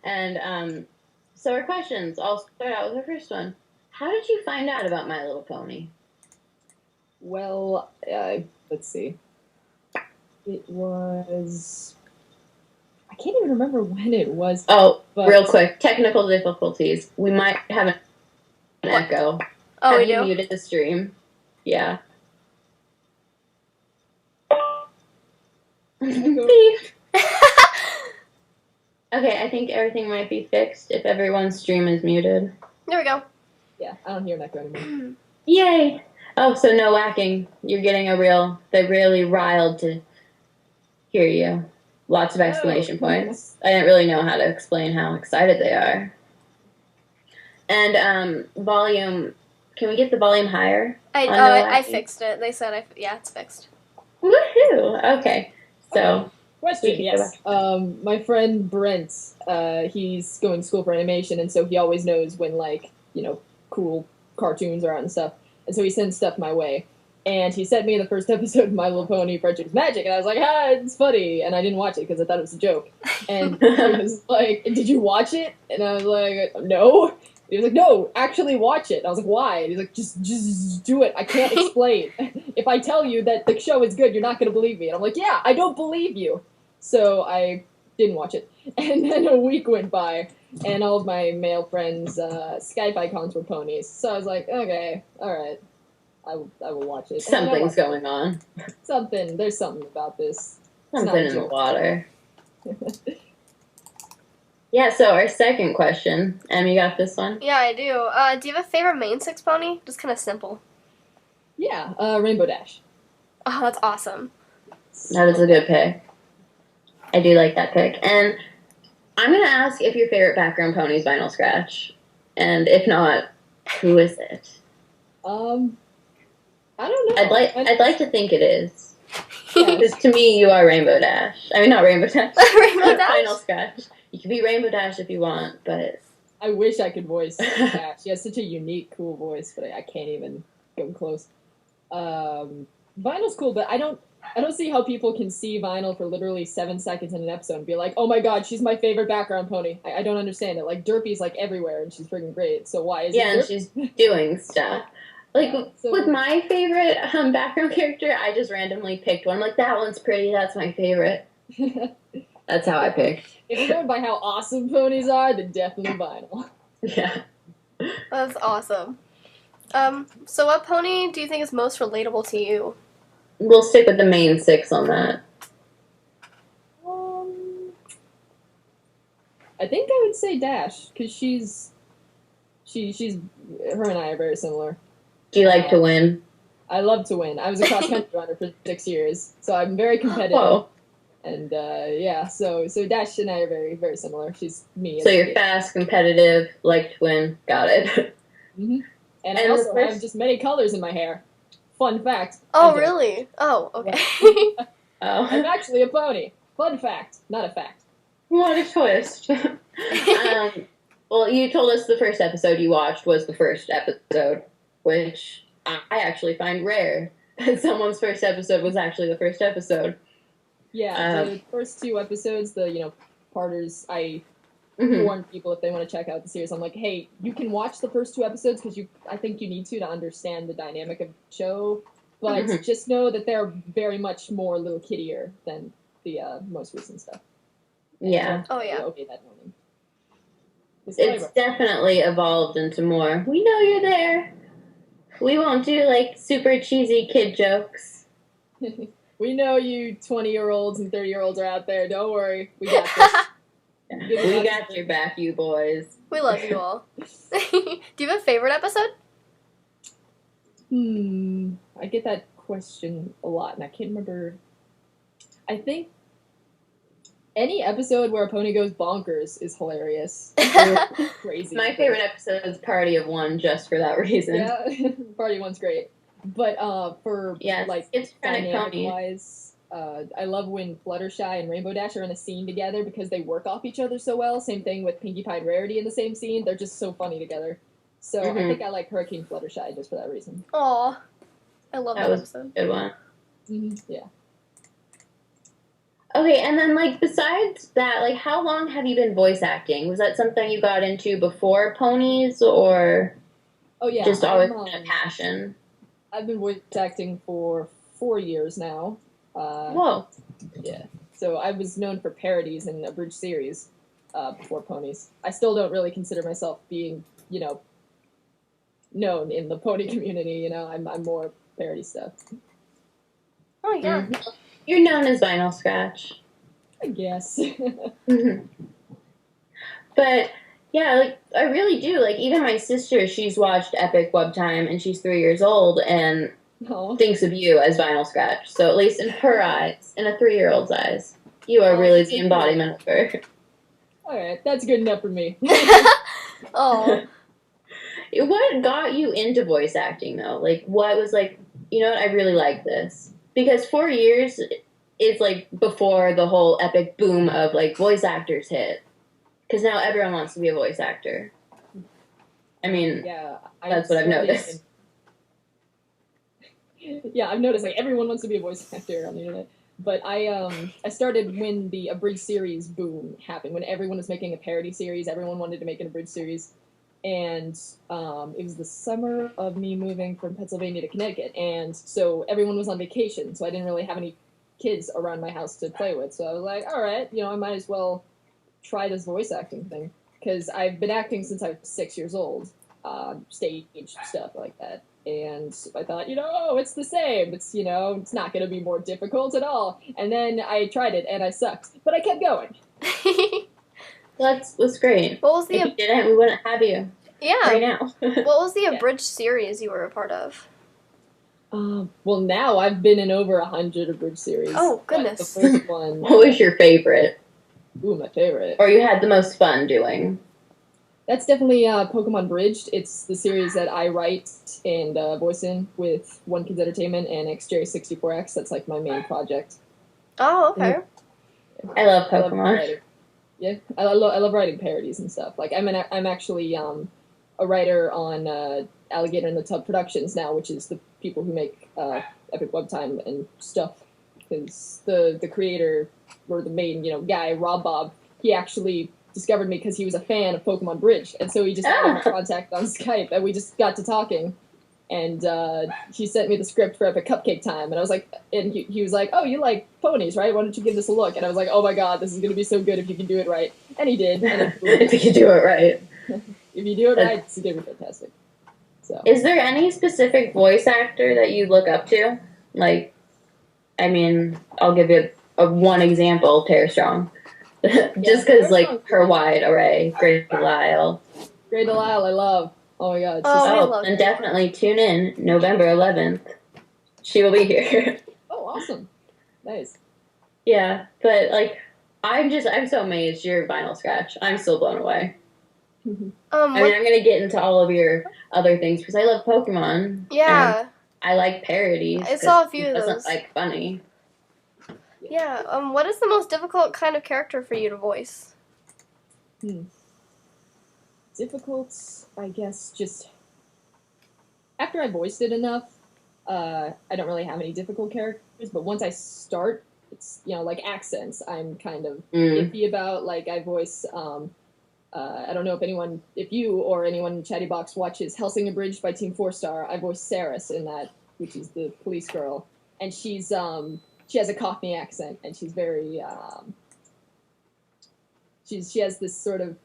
And so our questions. I'll start out with the first one. How did you find out about My Little Pony? Well, let's see. It was... I can't even remember when it was. Oh, But- real quick, technical difficulties. We might have an echo. Oh, have we you do? muted the stream? Yeah. Okay, I think everything might be fixed if everyone's stream is muted. There we go. Yeah, I don't hear an echo anymore. Yay! Oh, so no whacking. You're getting they're really riled to hear you. Lots of exclamation points. I didn't really know how to explain how excited they are. And, volume, can we get the volume higher? I On Nowacking? fixed it. They said yeah, it's fixed. Woohoo! Okay, so, Question, We- yes. My friend Brent, he's going to school for animation, and so he always knows when, like, cool cartoons are out and stuff. And so he sends stuff my way. And he sent me the first episode of My Little Pony Friendship is Magic, and I was like, it's funny. And I didn't watch it because I thought it was a joke. And he was like, did you watch it? And I was like, no. And he was like, no, actually watch it. And I was like, why? And he's like, just do it. I can't explain. If I tell you that the show is good, you're not going to believe me. And I'm like, yeah, I don't believe you. So I didn't watch it. And then a week went by, and all of my male friends' Skype icons were ponies. So I was like, okay, all right. I will watch it. Something's going on. There's something about this. Something in the water. Yeah, so our second question. Em, you got this one? Yeah, I do. Do you have a favorite main six pony? Just kind of simple. Yeah, Rainbow Dash. Oh, that's awesome. That is a good pick. I do like that pick. And I'm going to ask if your favorite background pony is Vinyl Scratch. And if not, who is it? I don't know. I'd like to think it is. Yeah. Because to me, you are Rainbow Dash. I mean, not Rainbow Dash. Rainbow Dash? Vinyl Scratch. You can be Rainbow Dash if you want, but... I wish I could voice Dash. She has such a unique, cool voice, but I can't even come close. Vinyl's cool, but I don't see how people can see Vinyl for literally 7 seconds in an episode and be like, oh my god, she's my favorite background pony. I don't understand it. Like, Derpy's like everywhere, and she's freaking great, so why is it and Derpy? she's doing stuff. Like, So- with my favorite background character, I just randomly picked one. I'm like, that one's pretty, that's my favorite. That's how I picked. If you're going by how awesome ponies are, then definitely Vinyl. Yeah. That's awesome. So what pony do you think is most relatable to you? We'll stick with the main 6 on that. I think I would say Dash, because she's her and I are very similar. Do you like to win? I love to win. I was a cross-country runner for 6 years, so I'm very competitive. Oh. And, so Dash and I are very, very similar. She's me. So you're fast, competitive, like to win. Got it. Mm-hmm. And I And also the first- have just many colors in my hair. Fun fact. Oh, I don't. really? Oh, okay. I'm Oh. actually a pony. Fun fact. Not a fact. What a twist. Well, you told us the first episode you watched was the first episode, which I actually find rare. That someone's first episode was actually the first episode. Yeah, the first 2 episodes, parters, I Mhm. warn people if they want to check out the series. I'm like, hey, you can watch the first 2 episodes because I think you need to understand the dynamic of the show, but Mhm. just know that they're very much more little kiddier than the most recent stuff. Yeah. Oh, yeah. Okay, that morning. It's definitely evolved into more. We know you're there. We won't do like super cheesy kid jokes. We know you 20-year-olds and 30-year-olds are out there. Don't worry. We got this. We got your back, you boys. We love you all. Do you have a favorite episode? I get that question a lot, and I can't remember. I think any episode where a pony goes bonkers is hilarious. Crazy. My favorite episode is Party of One, just for that reason. Yeah, Party One's great. But for Yes, like it's Pony. dynamic-wise, I love when Fluttershy and Rainbow Dash are in a scene together because they work off each other so well. Same thing with Pinkie Pie and Rarity in the same scene. They're just so funny together. So I think I like Hurricane Fluttershy just for that reason. Aw. I love that was episode. a good one. Yeah. Okay, and then like besides that, like how long have you been voice acting? Was that something you got into before ponies, or Oh yeah. just always I'm, been a passion? I've been voice acting for 4 years now. Whoa. Yeah. So I was known for parodies in a bridge series before ponies. I still don't really consider myself being, known in the pony community. I'm more parody stuff. Oh, yeah. Mhm. You're known as Vinyl Scratch. I guess. But yeah, like I really do. Like even my sister, she's watched Epic Web Time, and she's 3 years old, and No. thinks of you as Vinyl Scratch. So at least in her eyes, in a 3-year-old's eyes, you are Oh, really that's the so embodiment of her. All right, that's good enough for me. Oh. What got you into voice acting though? Like what was like, you know what, I really like this. Because 4 years is like before the whole epic boom of like voice actors hit. Because now everyone wants to be a voice actor. I mean, Yeah, that's what I've noticed. Yeah, I've noticed like everyone wants to be a voice actor on the internet. But I started when the abridged series boom happened, when everyone was making a parody series, everyone wanted to make an abridged series, and it was the summer of me moving from Pennsylvania to Connecticut, and so everyone was on vacation, so I didn't really have any kids around my house to play with, so I was like, all right, I might as well try this voice acting thing, because I've been acting since I was 6 years old, stage stuff like that. And I thought, it's the same. It's, it's not going to be more difficult at all. And then I tried it, and I sucked. But I kept going. That's great. What was if you didn't, we wouldn't have you right now. What was the abridged series you were a part of? Well, now I've been in over 100 abridged series. Oh, goodness. The first one... What was your favorite? Ooh, my favorite. Or you had the most fun doing? That's definitely Pokemon Bridged. It's the series that I write and voice in with One Kids Entertainment and XJ64X. That's like my main project. Oh, okay. I love Pokemon. I love writing parodies and stuff. Like I'm actually a writer on Alligator in the Tub Productions now, which is the people who make Epic Web Time and stuff. Because the creator or the main guy, Rob Bob, he actually discovered me because he was a fan of Pokemon Bridge, and so he just had me contact on Skype, and we just got to talking, and he sent me the script for Epic Cupcake Time, and I was like, and he was like, oh, you like ponies, right? Why don't you give this a look? And I was like, oh my god, this is going to be so good if you can do it right. And he did. And if you can do it right. If you do it right, it's going to be fantastic. So. Is there any specific voice actor that you look up to? Like, I mean, I'll give you one example, Tara Strong. Just because, like, her wide array. Great Delisle. Great Delisle, I love. Oh my god. And definitely tune in November 11th. She will be here. Oh, awesome. Nice. Yeah, but, like, I'm so amazed you're Vinyl Scratch. I'm still blown away. I mean, I'm going to get into all of your other things because I love Pokemon. Yeah. I like parodies. I saw a few of those. Doesn't like funny. Yeah. What is the most difficult kind of character for you to voice? Difficult, I guess, just after I voiced it enough, I don't really have any difficult characters, but once I start, it's, like accents, I'm kind of iffy about. Like, I voice, I don't know if you or anyone in Chatty Box watches Helsing Abridged by Team 4-Star. I voice Saris in that, which is the police girl, and she's, she has a Cockney accent, and she's very, she has this sort of,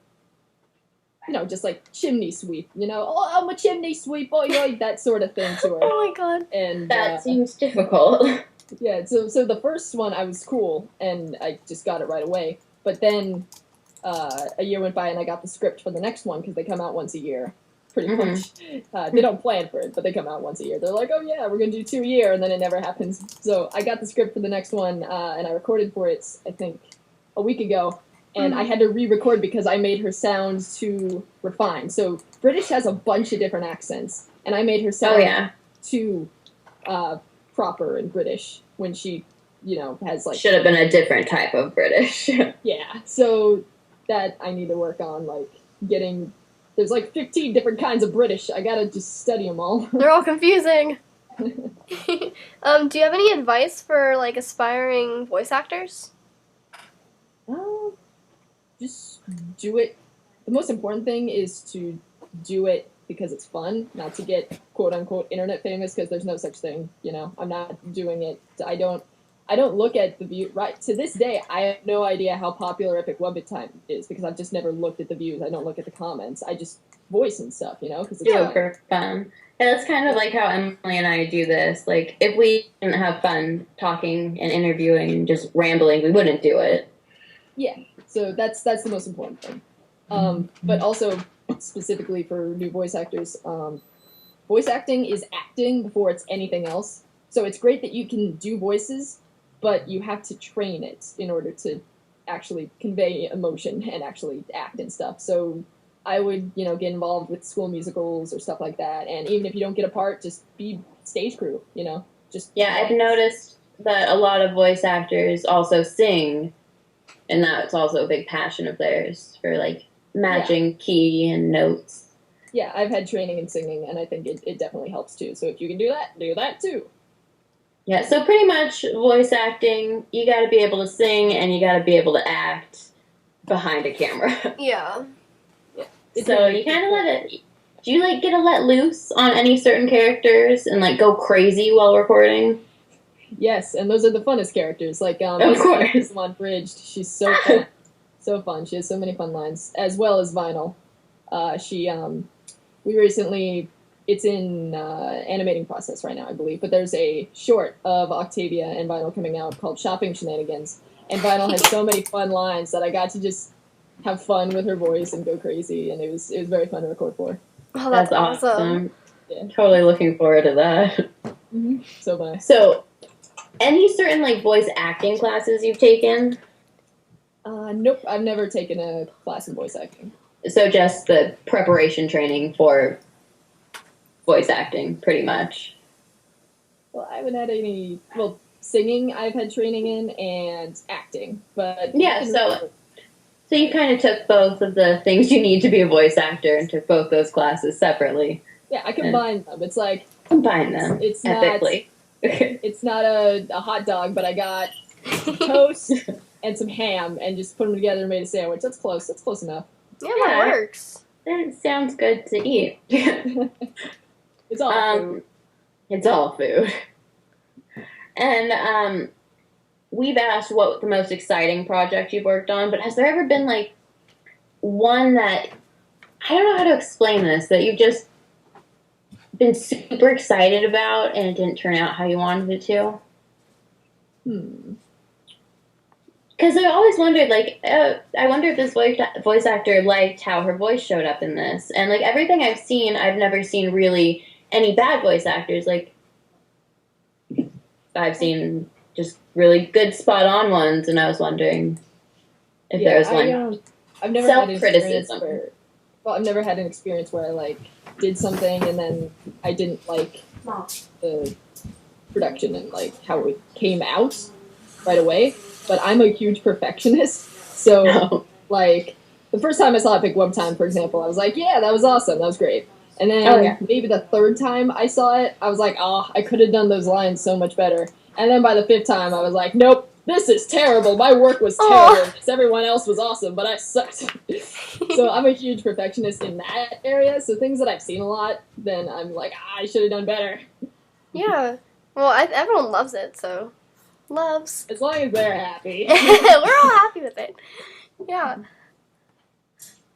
just like chimney sweep, oh, I'm a chimney sweep, oi, that sort of thing to her. Oh my god. And that seems difficult. Yeah, so the first one I was cool, and I just got it right away, but then a year went by and I got the script for the next one, because they come out once a year. Pretty much. They don't plan for it, but they come out once a year. They're like, oh yeah, we're going to do 2 a year, and then it never happens. So I got the script for the next one, and I recorded for it, I think, a week ago, and I had to re-record because I made her sound too refined. So British has a bunch of different accents, and I made her sound too proper and British when she, has like... Should have been a different type of British. Yeah, so that I need to work on, like, getting... There's like 15 different kinds of British. I gotta just study them all. They're all confusing. Do you have any advice for, like, aspiring voice actors? Just do it. The most important thing is to do it because it's fun, not to get quote-unquote internet famous, because there's no such thing, I'm not doing it. I don't look at the view. Right to this day, I have no idea how popular Epic Web Time is because I've just never looked at the views. I don't look at the comments. I just voice and stuff, because it's super fun. Yeah, that's kind of like how Emily and I do this. Like, if we didn't have fun talking and interviewing and just rambling, we wouldn't do it. Yeah, so that's the most important thing. But also, specifically for new voice actors, voice acting is acting before it's anything else. So it's great that you can do voices, but you have to train it in order to actually convey emotion and actually act and stuff. So I would, get involved with school musicals or stuff like that. And even if you don't get a part, just be stage crew, just... Yeah, I've noticed that a lot of voice actors also sing, and that's also a big passion of theirs for, like, matching key and notes. yeah, I've had training in singing, and I think it definitely helps too. So if you can do that too. Yeah, so pretty much voice acting, you gotta be able to sing and you gotta be able to act behind a camera. Yeah. So you kind of let it... Do you, like, get to let loose on any certain characters and, like, go crazy while recording? Yes, and those are the funnest characters. Like, Of course. the one Bridged, she's so fun. So fun. She has so many fun lines, as well as Vinyl. We recently... It's in animating process right now, I believe. But there's a short of Octavia and Vinyl coming out called Shopping Shenanigans. And Vinyl has so many fun lines that I got to just have fun with her voice and go crazy. And it was very fun to record for. Oh, that's awesome. Yeah. Totally looking forward to that. Mm-hmm. So fun. So, any certain, like, voice acting classes you've taken? Nope, I've never taken a class in voice acting. So just the preparation training for voice acting, pretty much. Well, I haven't had any... Well, singing I've had training in, and acting. But yeah, so you kind of took both of the things you need to be a voice actor and took both those classes separately. Yeah, I combined them. It's like... Combine them, it's epically. It's not a hot dog, but I got toast and some ham and just put them together and made a sandwich. That's close. That's close enough. Yeah, that works. That sounds good to eat. It's all food. It's all food. And we've asked what the most exciting project you've worked on, but has there ever been, like, one that, I don't know how to explain this, that you've just been super excited about and it didn't turn out how you wanted it to? Because I always wondered, like, I wonder if this voice actor liked how her voice showed up in this. And, like, everything I've seen, I've never seen really any bad voice actors. Like, I've seen just really good spot-on ones, and I was wondering if there was one. I've never self-criticism. I've never had an experience where I, like, did something and then I didn't like the production and, like, how it came out right away. But I'm a huge perfectionist, so, like, the first time I saw Epic Web Time, for example, I was like, yeah, that was awesome, that was great. And then maybe the third time I saw it, I was like, oh, I could have done those lines so much better. And then by the fifth time, I was like, nope, this is terrible. My work was terrible. Everyone else was awesome, but I sucked. So I'm a huge perfectionist in that area. So things that I've seen a lot, then I'm like, I should have done better. Yeah. Well, everyone loves it, so... Loves. As long as they're happy. We're all happy with it. Yeah.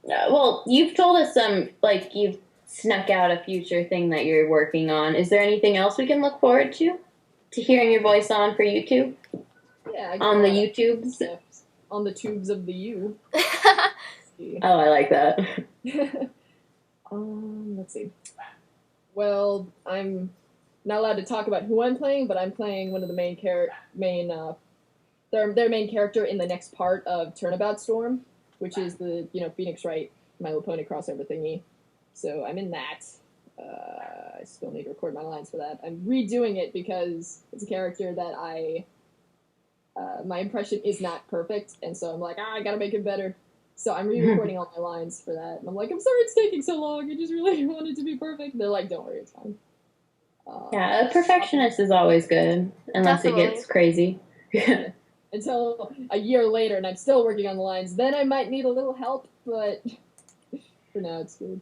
Well, you've told us like, you've snuck out a future thing that you're working on. Is there anything else we can look forward to? To hearing your voice on for YouTube? Yeah. On the YouTubes? On the tubes of the U. Oh, I like that. Let's see. Well, I'm not allowed to talk about who I'm playing, but I'm playing one of the their main character in the next part of Turnabout Storm, which is the, Phoenix Wright, My Little Pony crossover thingy. So I'm in that. I still need to record my lines for that. I'm redoing it because it's a character that my impression is not perfect, and so I'm like, I gotta make it better. So I'm re-recording all my lines for that. And I'm like, I'm sorry it's taking so long. I just really want it to be perfect. And they're like, don't worry, it's fine. Yeah, a perfectionist is always good, unless Definitely. It gets crazy. Until a year later, and I'm still working on the lines. Then I might need a little help, but for now it's good.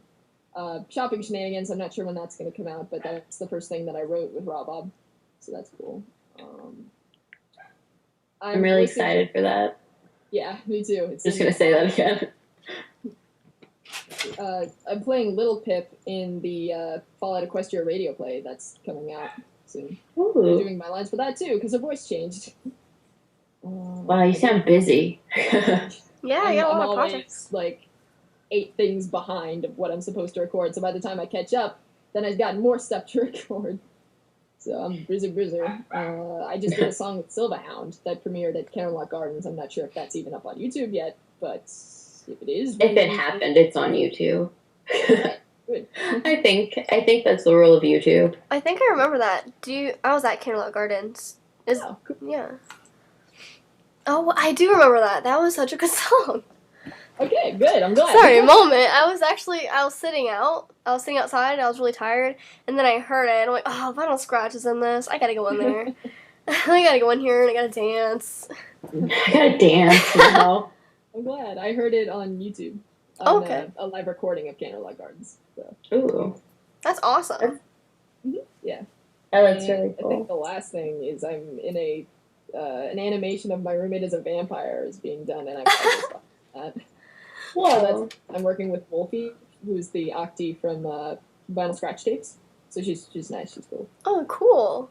Shopping Shenanigans, I'm not sure when that's going to come out, but that's the first thing that I wrote with Rob, so that's cool. I'm really excited for that. Yeah, me too. It's just going to say that again. I'm playing Little Pip in the Fallout Equestria radio play that's coming out soon. Ooh. I'm doing my lines for that too, because her voice changed. Wow, you sound busy. Yeah, I got a lot of always, projects. like, 8 things behind of what I'm supposed to record, so by the time I catch up, then I've got more stuff to record. So I'm busy. I just did a song with Silverhound that premiered at Camelot Gardens. I'm not sure if that's even up on YouTube yet, but if it is... If it happened, it's on YouTube. Good. I think that's the rule of YouTube. I think I remember that. I was at Camelot Gardens. Cool. Yeah. Oh, I do remember that. That was such a good song. Okay, good. I'm glad. Sorry, moment. I was sitting outside. I was really tired, and then I heard it. And I'm like, oh, Vinyl Scratch is in this. I gotta go in there. I gotta go in here and I gotta dance. I gotta dance now. I'm glad. I heard it on YouTube. On, Okay. A live recording of Candlelight Gardens. So. Ooh. That's awesome. Yeah. Oh, that's And really I cool. think the last thing is I'm in an animation of my roommate as a vampire is being done, and I'm just that. Whoa. I'm working with Wolfie, who's the Octi from Vinyl Scratch Tapes. So she's nice. She's cool. Oh, cool.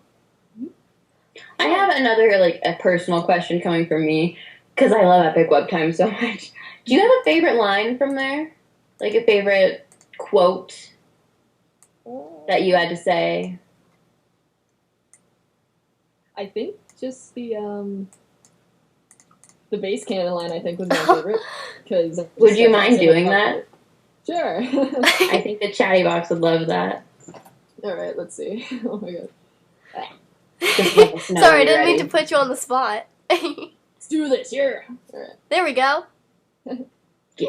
I have another, like, a personal question coming from me, because I love Epic Web Time so much. Do you have a favorite line from there? Like, a favorite quote that you had to say? I think just the bass cannon line, I think, was my favorite. Cause Would you mind doing that? Sure. I think the chatty box would love that. Alright, let's see. Oh my god. Just let us know Sorry, I when you're didn't mean to ready. put you on the spot. Let's do this, yeah. Alright. There we go. Getting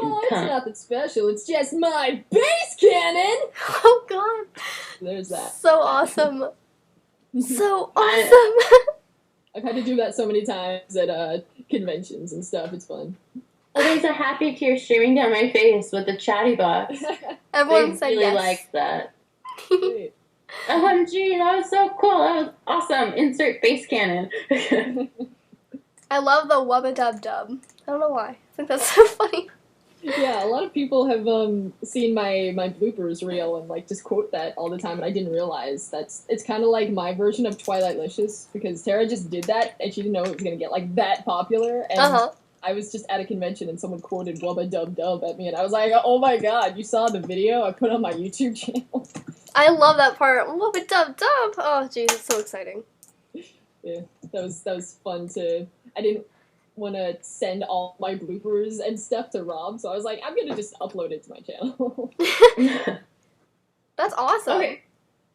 Oh, it's pumped. nothing special. It's just my bass cannon. Oh God. There's that. So awesome. So awesome. I've had to do that so many times at conventions and stuff. It's fun. Oh, there's a happy tear streaming down my face with the chatty box. Everyone I said really yes. liked that. Great. OMG, that was so cool. That was awesome. Insert bass cannon. I love the wubba dub dub. I don't know why. I think that's so funny. Yeah, a lot of people have seen my bloopers reel and like just quote that all the time, and I didn't realize it's kind of like my version of Twilight Licious, because Tara just did that and she didn't know it was gonna get like that popular, and I was just at a convention and someone quoted Wubba Dub Dub at me, and I was like, oh my god, you saw the video I put on my YouTube channel? I love that part. Wubba dub dub. Oh jeez, it's so exciting. Yeah, that was fun to. I didn't want to send all my bloopers and stuff to Rob, so I was like, I'm gonna just upload it to my channel. That's awesome. Okay.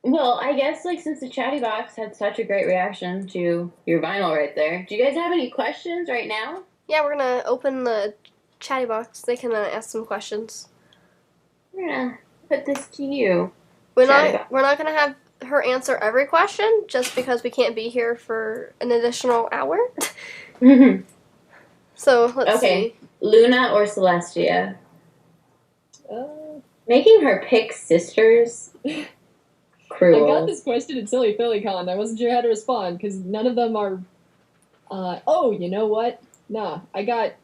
Well, I guess, like, since the chatty box had such a great reaction to your vinyl right there, do you guys have any questions right now? Yeah, we're gonna open the chatty box. They can ask some questions. We're gonna put this to you. We're Chatty not box. we're not gonna have her answer every question just because we can't be here for an additional hour. So let's Okay. see. Luna or Celestia? Uh, Making her pick sisters? I Cruel. got this question at Silly PhillyCon. I wasn't sure how to respond because none of them are. Oh, you know what? Nah, I got.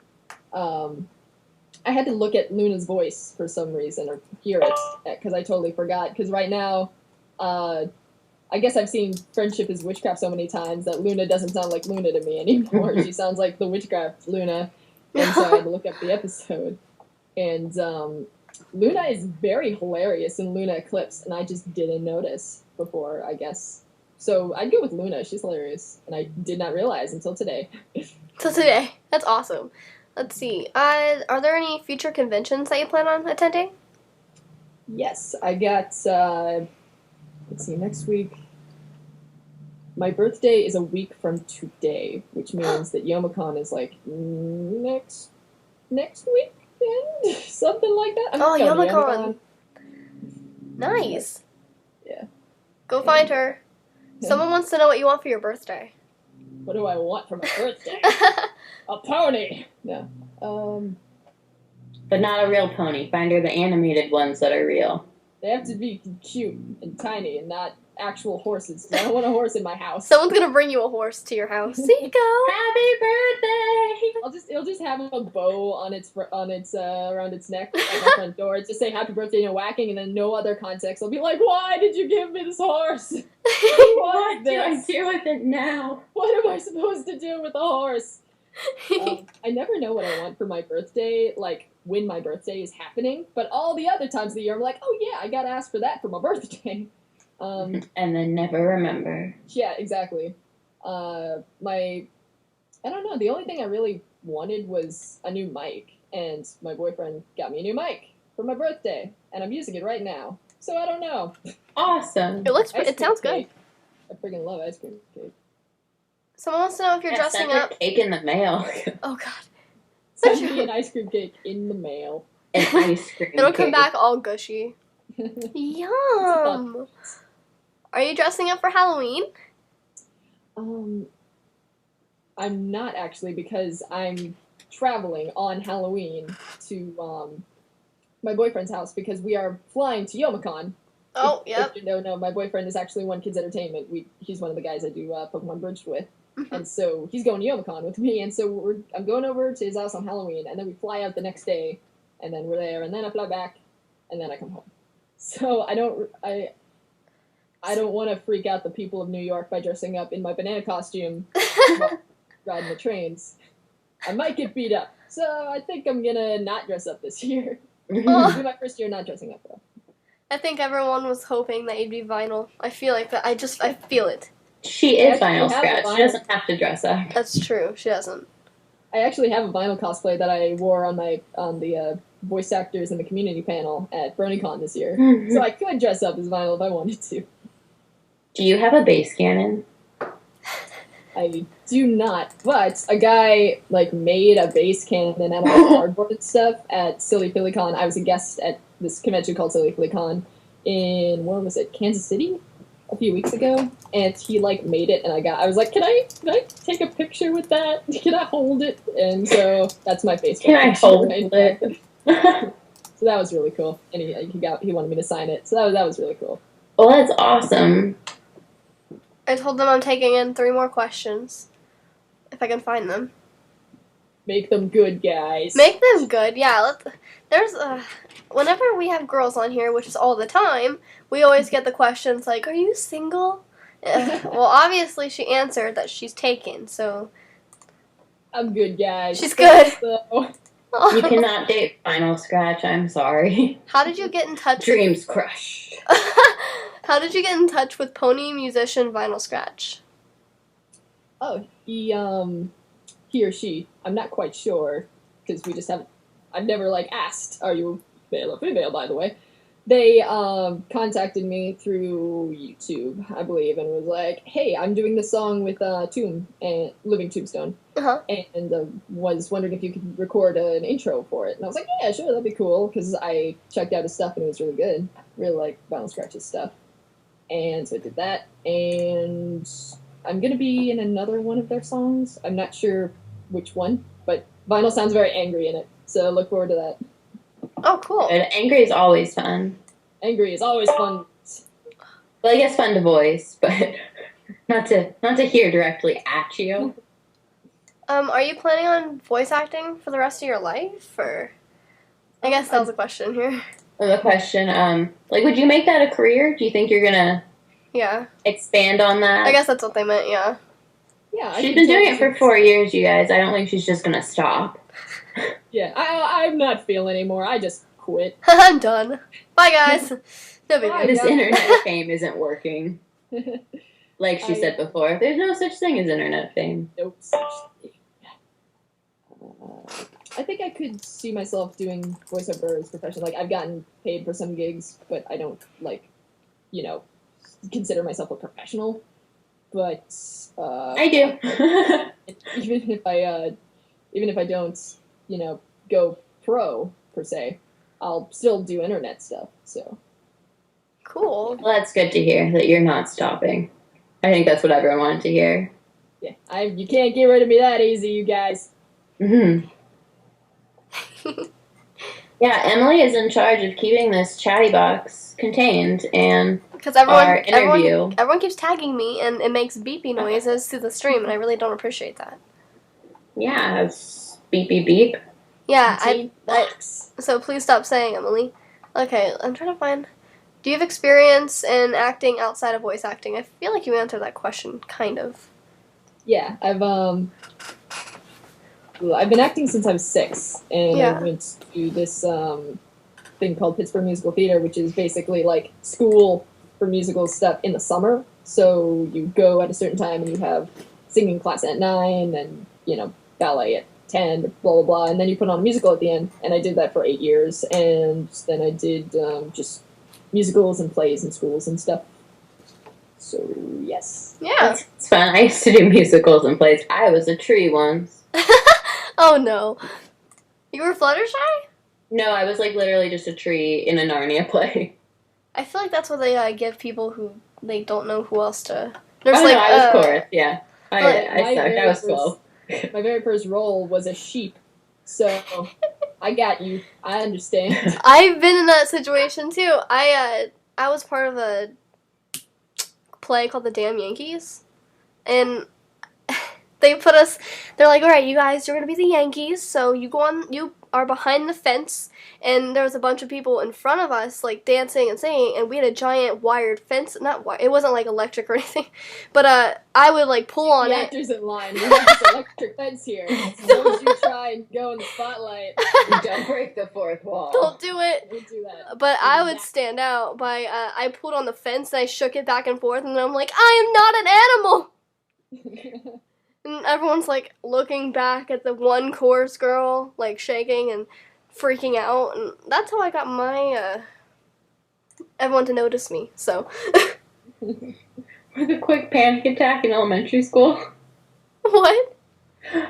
I had to look at Luna's voice for some reason or hear it because I totally forgot. Because right now, I guess I've seen Friendship is Witchcraft so many times that Luna doesn't sound like Luna to me anymore. She sounds like the Witchcraft Luna, and so I had to look up the episode. And Luna is very hilarious in Luna Eclipse, and I just didn't notice before, I guess. So I'd go with Luna. She's hilarious, and I did not realize until today. So today, that's awesome. Let's see. Are there any future conventions that you plan on attending? Yes, I got, let's see, next week. My birthday is a week from today, which means that YomaCon is like next weekend? Something like that. I'm Oh, going to YomaCon. Nice. Yeah. Go find her. Someone wants to know what you want for your birthday. What do I want for my birthday? A pony! No. But not a real pony. Find her the animated ones that are real. They have to be cute and tiny and not actual horses. 'Cause I don't want a horse in my house. Someone's gonna bring you a horse to your house. Here you go. Happy birthday! It'll just have a bow on its around its neck at my front door. It's just say happy birthday Nowacking, and then no other context. I'll be like, why did you give me this horse? What do I do with it now? What am I supposed to do with a horse? I never know what I want for my birthday, like when my birthday is happening. But all the other times of the year, I'm like, oh yeah, I gotta ask for that for my birthday. And then never remember. Yeah, exactly. I don't know, the only thing I really wanted was a new mic, and my boyfriend got me a new mic for my birthday, and I'm using it right now. So I don't know. Awesome. It sounds good. Cake. I freaking love ice cream cake. Someone wants to know if you're dressing Send her up. cake in the mail. Oh god. Send me an ice cream cake in the mail. An ice cream It'll come cake. back all gushy. Yum. Are you dressing up for Halloween? I'm not actually, because I'm traveling on Halloween to my boyfriend's house because we are flying to Youmacon. Oh, yep. If you don't know, my boyfriend is actually One Kids Entertainment. He's one of the guys I do Pokemon Bridged with. And so he's going to Youmacon with me, and so I'm going over to his house on Halloween, and then we fly out the next day, and then we're there, and then I fly back, and then I come home. So I don't want to freak out the people of New York by dressing up in my banana costume while riding the trains. I might get beat up, so I think I'm gonna not dress up this year. It'll be my first year not dressing up, though. I think everyone was hoping that you'd be Vinyl. I feel like that. I feel it. She is I Vinyl actually Scratch. have a She doesn't have to dress up. That's true. She doesn't. I actually have a Vinyl cosplay that I wore on the voice actors in the community panel at BronyCon this year. So I could dress up as Vinyl if I wanted to. Do you have a bass cannon? I do not, but a guy made a bass cannon out of cardboard and stuff at Silly PhillyCon. I was a guest at this convention called Silly PhillyCon in, where was it, Kansas City? A few weeks ago, and he made it, and I was like, can I take a picture with that? Can I hold it? And so that's my Facebook. Can I hold it? So that was really cool, and he wanted me to sign it, so that was really cool. Well, that's awesome. I told them I'm taking in 3 more questions. If I can find them. Make them good, guys. Make them good, yeah. Whenever we have girls on here, which is all the time, we always get the questions like, are you single? Well, obviously she answered that she's taken, so... I'm good, guys. She's good. So... You cannot date Vinyl Scratch, I'm sorry. How did you get in touch Dreams crushed. How did you get in touch with pony musician Vinyl Scratch? Oh, he or she, I'm not quite sure, because we just haven't, I've never, asked, are you male or female, by the way. They contacted me through YouTube, I believe, and was like, hey, I'm doing this song with Living Tombstone, and was wondering if you could record an intro for it. And I was like, yeah, sure, that'd be cool, because I checked out his stuff and it was really good. Really like Vinyl Scratch's stuff. And so I did that, and I'm going to be in another one of their songs. I'm not sure which one, but Vinyl sounds very angry in it, so look forward to that. Oh, cool. And angry is always fun. Angry is always fun. Well, I guess fun to voice, but not to hear directly at you. Are you planning on voice acting for the rest of your life, or? I guess that was a question here. The question, would you make that a career? Do you think you're gonna expand on that? I guess that's what they meant, yeah. Yeah, she's been doing it for 4 years, you guys. I don't think she's just gonna stop. Yeah, I'm not feeling anymore. I just quit. I'm done. Bye, guys. No big deal. This internet fame isn't working. Like she said before, there's no such thing as internet fame. Nope. Such thing. I think I could see myself doing voiceover as professional. I've gotten paid for some gigs, but I don't consider myself a professional. But I do. even if I don't, go pro per se, I'll still do internet stuff. So cool. Well, that's good to hear that you're not stopping. I think that's what everyone wanted to hear. Yeah, you can't get rid of me that easy, you guys. Mm-hmm. Yeah, Emily is in charge of keeping this chatty box contained, and because our interview. Everyone keeps tagging me, and it makes beepy noises through the stream, and I really don't appreciate that. Yeah, it's beep beep beep. Yeah, so please stop saying, Emily. Okay, I'm trying to find. Do you have experience in acting outside of voice acting? I feel like you answered that question, kind of. Yeah, I've been acting since I was 6, and I went to this thing called Pittsburgh Musical Theater, which is basically school for musical stuff in the summer. So you go at a certain time, and you have singing class at 9, and ballet at 10, blah blah blah, and then you put on a musical at the end. And I did that for 8 years, and then I did just musicals and plays in schools and stuff. So yes, yeah, it's fun. I used to do musicals and plays. I was a tree once. Oh no. You were Fluttershy? No, I was like literally just a tree in a Narnia play. I feel like that's what they give people who they don't know who else to. There's I was chorus, yeah. I sucked. I was 12. My very first role was a sheep, so I got you. I understand. I've been in that situation too. I was part of a play called The Damn Yankees, and they're like, all right, you guys, you're gonna be the Yankees, so you are behind the fence, and there was a bunch of people in front of us, like, dancing and singing, and we had a giant wired fence, it wasn't, like, electric or anything, but, I would, like, pull on the it. actors in line. We have this electric fence here. As long as you try and go in the spotlight, don't break the fourth wall. Don't do it. Don't do that. But I would stand out by, I pulled on the fence, and I shook it back and forth, and then I'm like, I am not an animal! And everyone's, like, looking back at the one chorus girl, like, shaking and freaking out. And that's how I got my, everyone to notice me, so. With a quick panic attack in elementary school. What?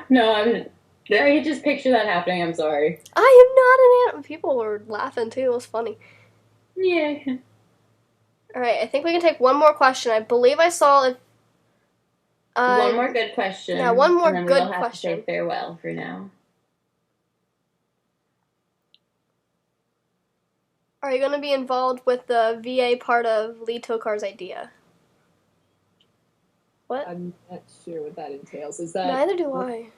No, I could just picture that happening, I'm sorry. I am not an animal. People were laughing, too. It was funny. Yeah. Alright, I think we can take one more question. I believe I saw if one more good question. Yeah, one more and then good we'll have question. To say farewell for now. Are you going to be involved with the VA part of Lee Tokar's idea? What? I'm not sure what that entails. Is that... Neither do I.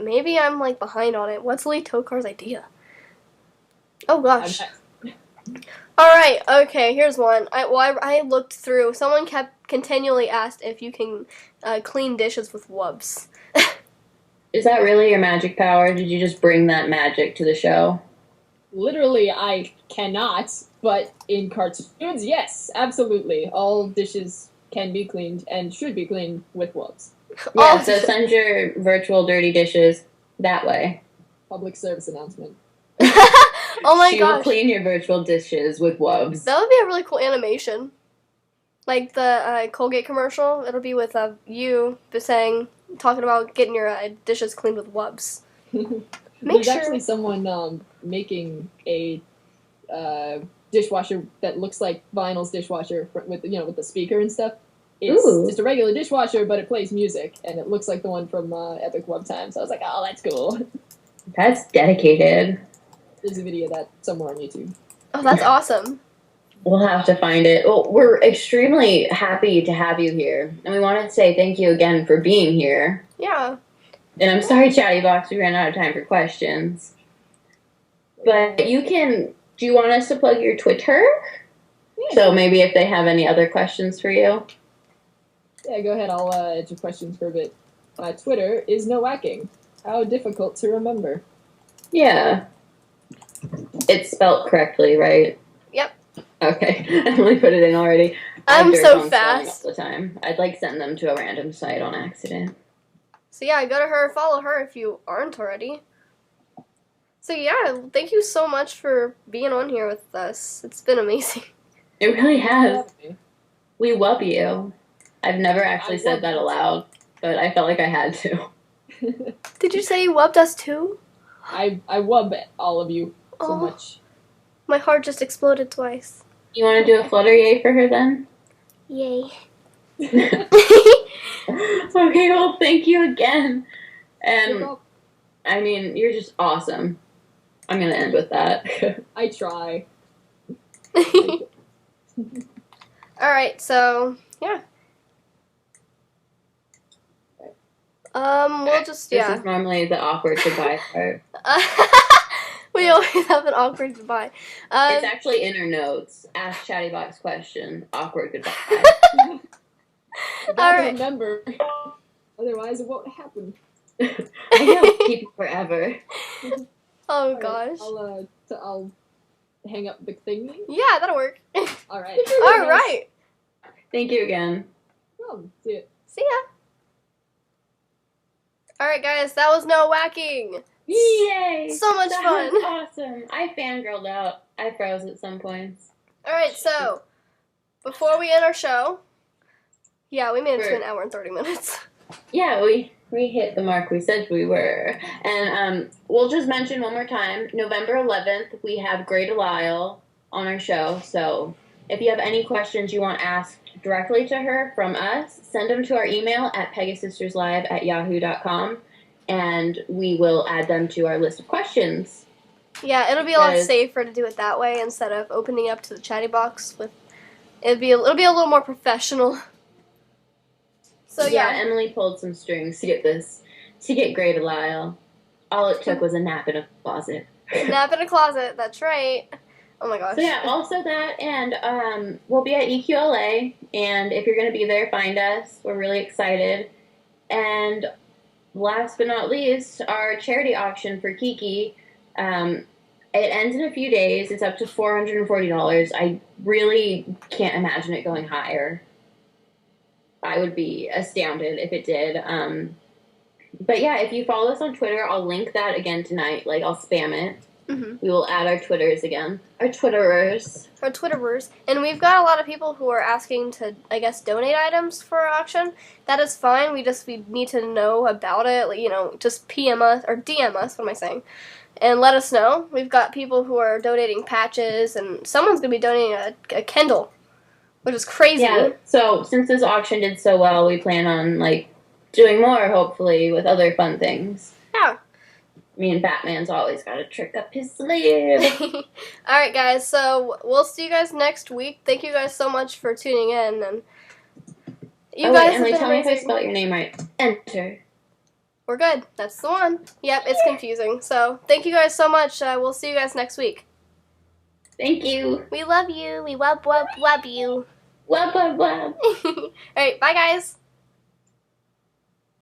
Maybe I'm, like, behind on it. What's Lee Tokar's idea? Oh, gosh. Alright, okay, here's one. I looked through. Someone continually asked if you can clean dishes with wubs. Is that really your magic power? Did you just bring that magic to the show? Literally, I cannot, but in cartoons, yes, absolutely. All dishes can be cleaned and should be cleaned with wubs. Yeah, so send your virtual dirty dishes that way. Public service announcement. Oh my she gosh. will clean your virtual dishes with wubs. That would be a really cool animation. Like the Colgate commercial. It'll be with you talking about getting your dishes cleaned with wubs. There's actually someone making a dishwasher that looks like Vinyl's dishwasher with the speaker and stuff. It's just a regular dishwasher, but it plays music, and it looks like the one from Epic Web Time. So I was like, oh, that's cool. That's dedicated. There's a video of that somewhere on YouTube. Oh, that's awesome. We'll have to find it. Well, we're extremely happy to have you here, and we want to say thank you again for being here. Yeah. And I'm sorry, Chatty Box, we ran out of time for questions. But do you want us to plug your Twitter? Yeah. So maybe if they have any other questions for you? Yeah, go ahead. I'll answer questions for a bit. My Twitter is Nowacking. How difficult to remember. Yeah. It's spelt correctly, right? Yep. Okay. Emily put it in already. I'm so fast. All the time. I'd like send them to a random site on accident. So yeah, go to her, follow her if you aren't already. So yeah, thank you so much for being on here with us. It's been amazing. It really has. We wub you. I've never actually said that aloud, but I felt like I had to. Did you say you wubbed us too? I wub all of you so much. My heart just exploded twice. You want to do a flutter yay for her then? Yay. Okay, well, thank you again. And, I mean, you're just awesome. I'm going to end with that. I try. Alright, so, yeah. We'll just, yeah. This is normally the awkward goodbye part. We always have an awkward goodbye. It's actually in her notes. Ask Chattybox question. Awkward goodbye. You gotta remember. Otherwise, it won't happen. I know. Keep it forever. Oh, gosh. I'll hang up the thingy. Yeah, that'll work. All right. All right. Thank you again. Oh, see ya. See ya. All right, guys, that was Nowacking. Yay! So much fun. Was awesome. I fangirled out. I froze at some points. All right, so before we end our show, yeah, we made it to an hour and 30 minutes. Yeah, we We hit the mark we said we were. And we'll just mention one more time, November 11th, we have Grey Delisle on our show. So if you have any questions you want asked directly to her from us, send them to our email at pegasisterslive@yahoo.com, and we will add them to our list of questions. Yeah, it'll be a lot safer to do it that way instead of opening up to the chatty box. It'll be a little more professional. So yeah, Emily pulled some strings to get Grey Delisle. All it took was a nap in a closet. Nap in a closet, that's right. Oh my gosh. So yeah, also that, and we'll be at EQLA, and if you're going to be there, find us. We're really excited. And last but not least, our charity auction for Kiki. It ends in a few days. It's up to $440. I really can't imagine it going higher. I would be astounded if it did. But yeah, if you follow us on Twitter, I'll link that again tonight. Like, I'll spam it. Mm-hmm. We will add our Twitters again. Our Twitterers. And we've got a lot of people who are asking to, I guess, donate items for our auction. That is fine. We need to know about it. Like, just PM us, or DM us, what am I saying? And let us know. We've got people who are donating patches, and someone's going to be donating a Kindle, which is crazy. Yeah, so since this auction did so well, we plan on, doing more, hopefully, with other fun things. Yeah. Me and Batman's always got a trick up his sleeve. Alright, guys, so we'll see you guys next week. Thank you guys so much for tuning in. And Emily, tell me if I spelled your name right. Enter. We're good. That's the one. Yep, it's confusing. So, thank you guys so much. We'll see you guys next week. Thank you. We love you. We love you. Wub, wub, wub. Alright, bye, guys.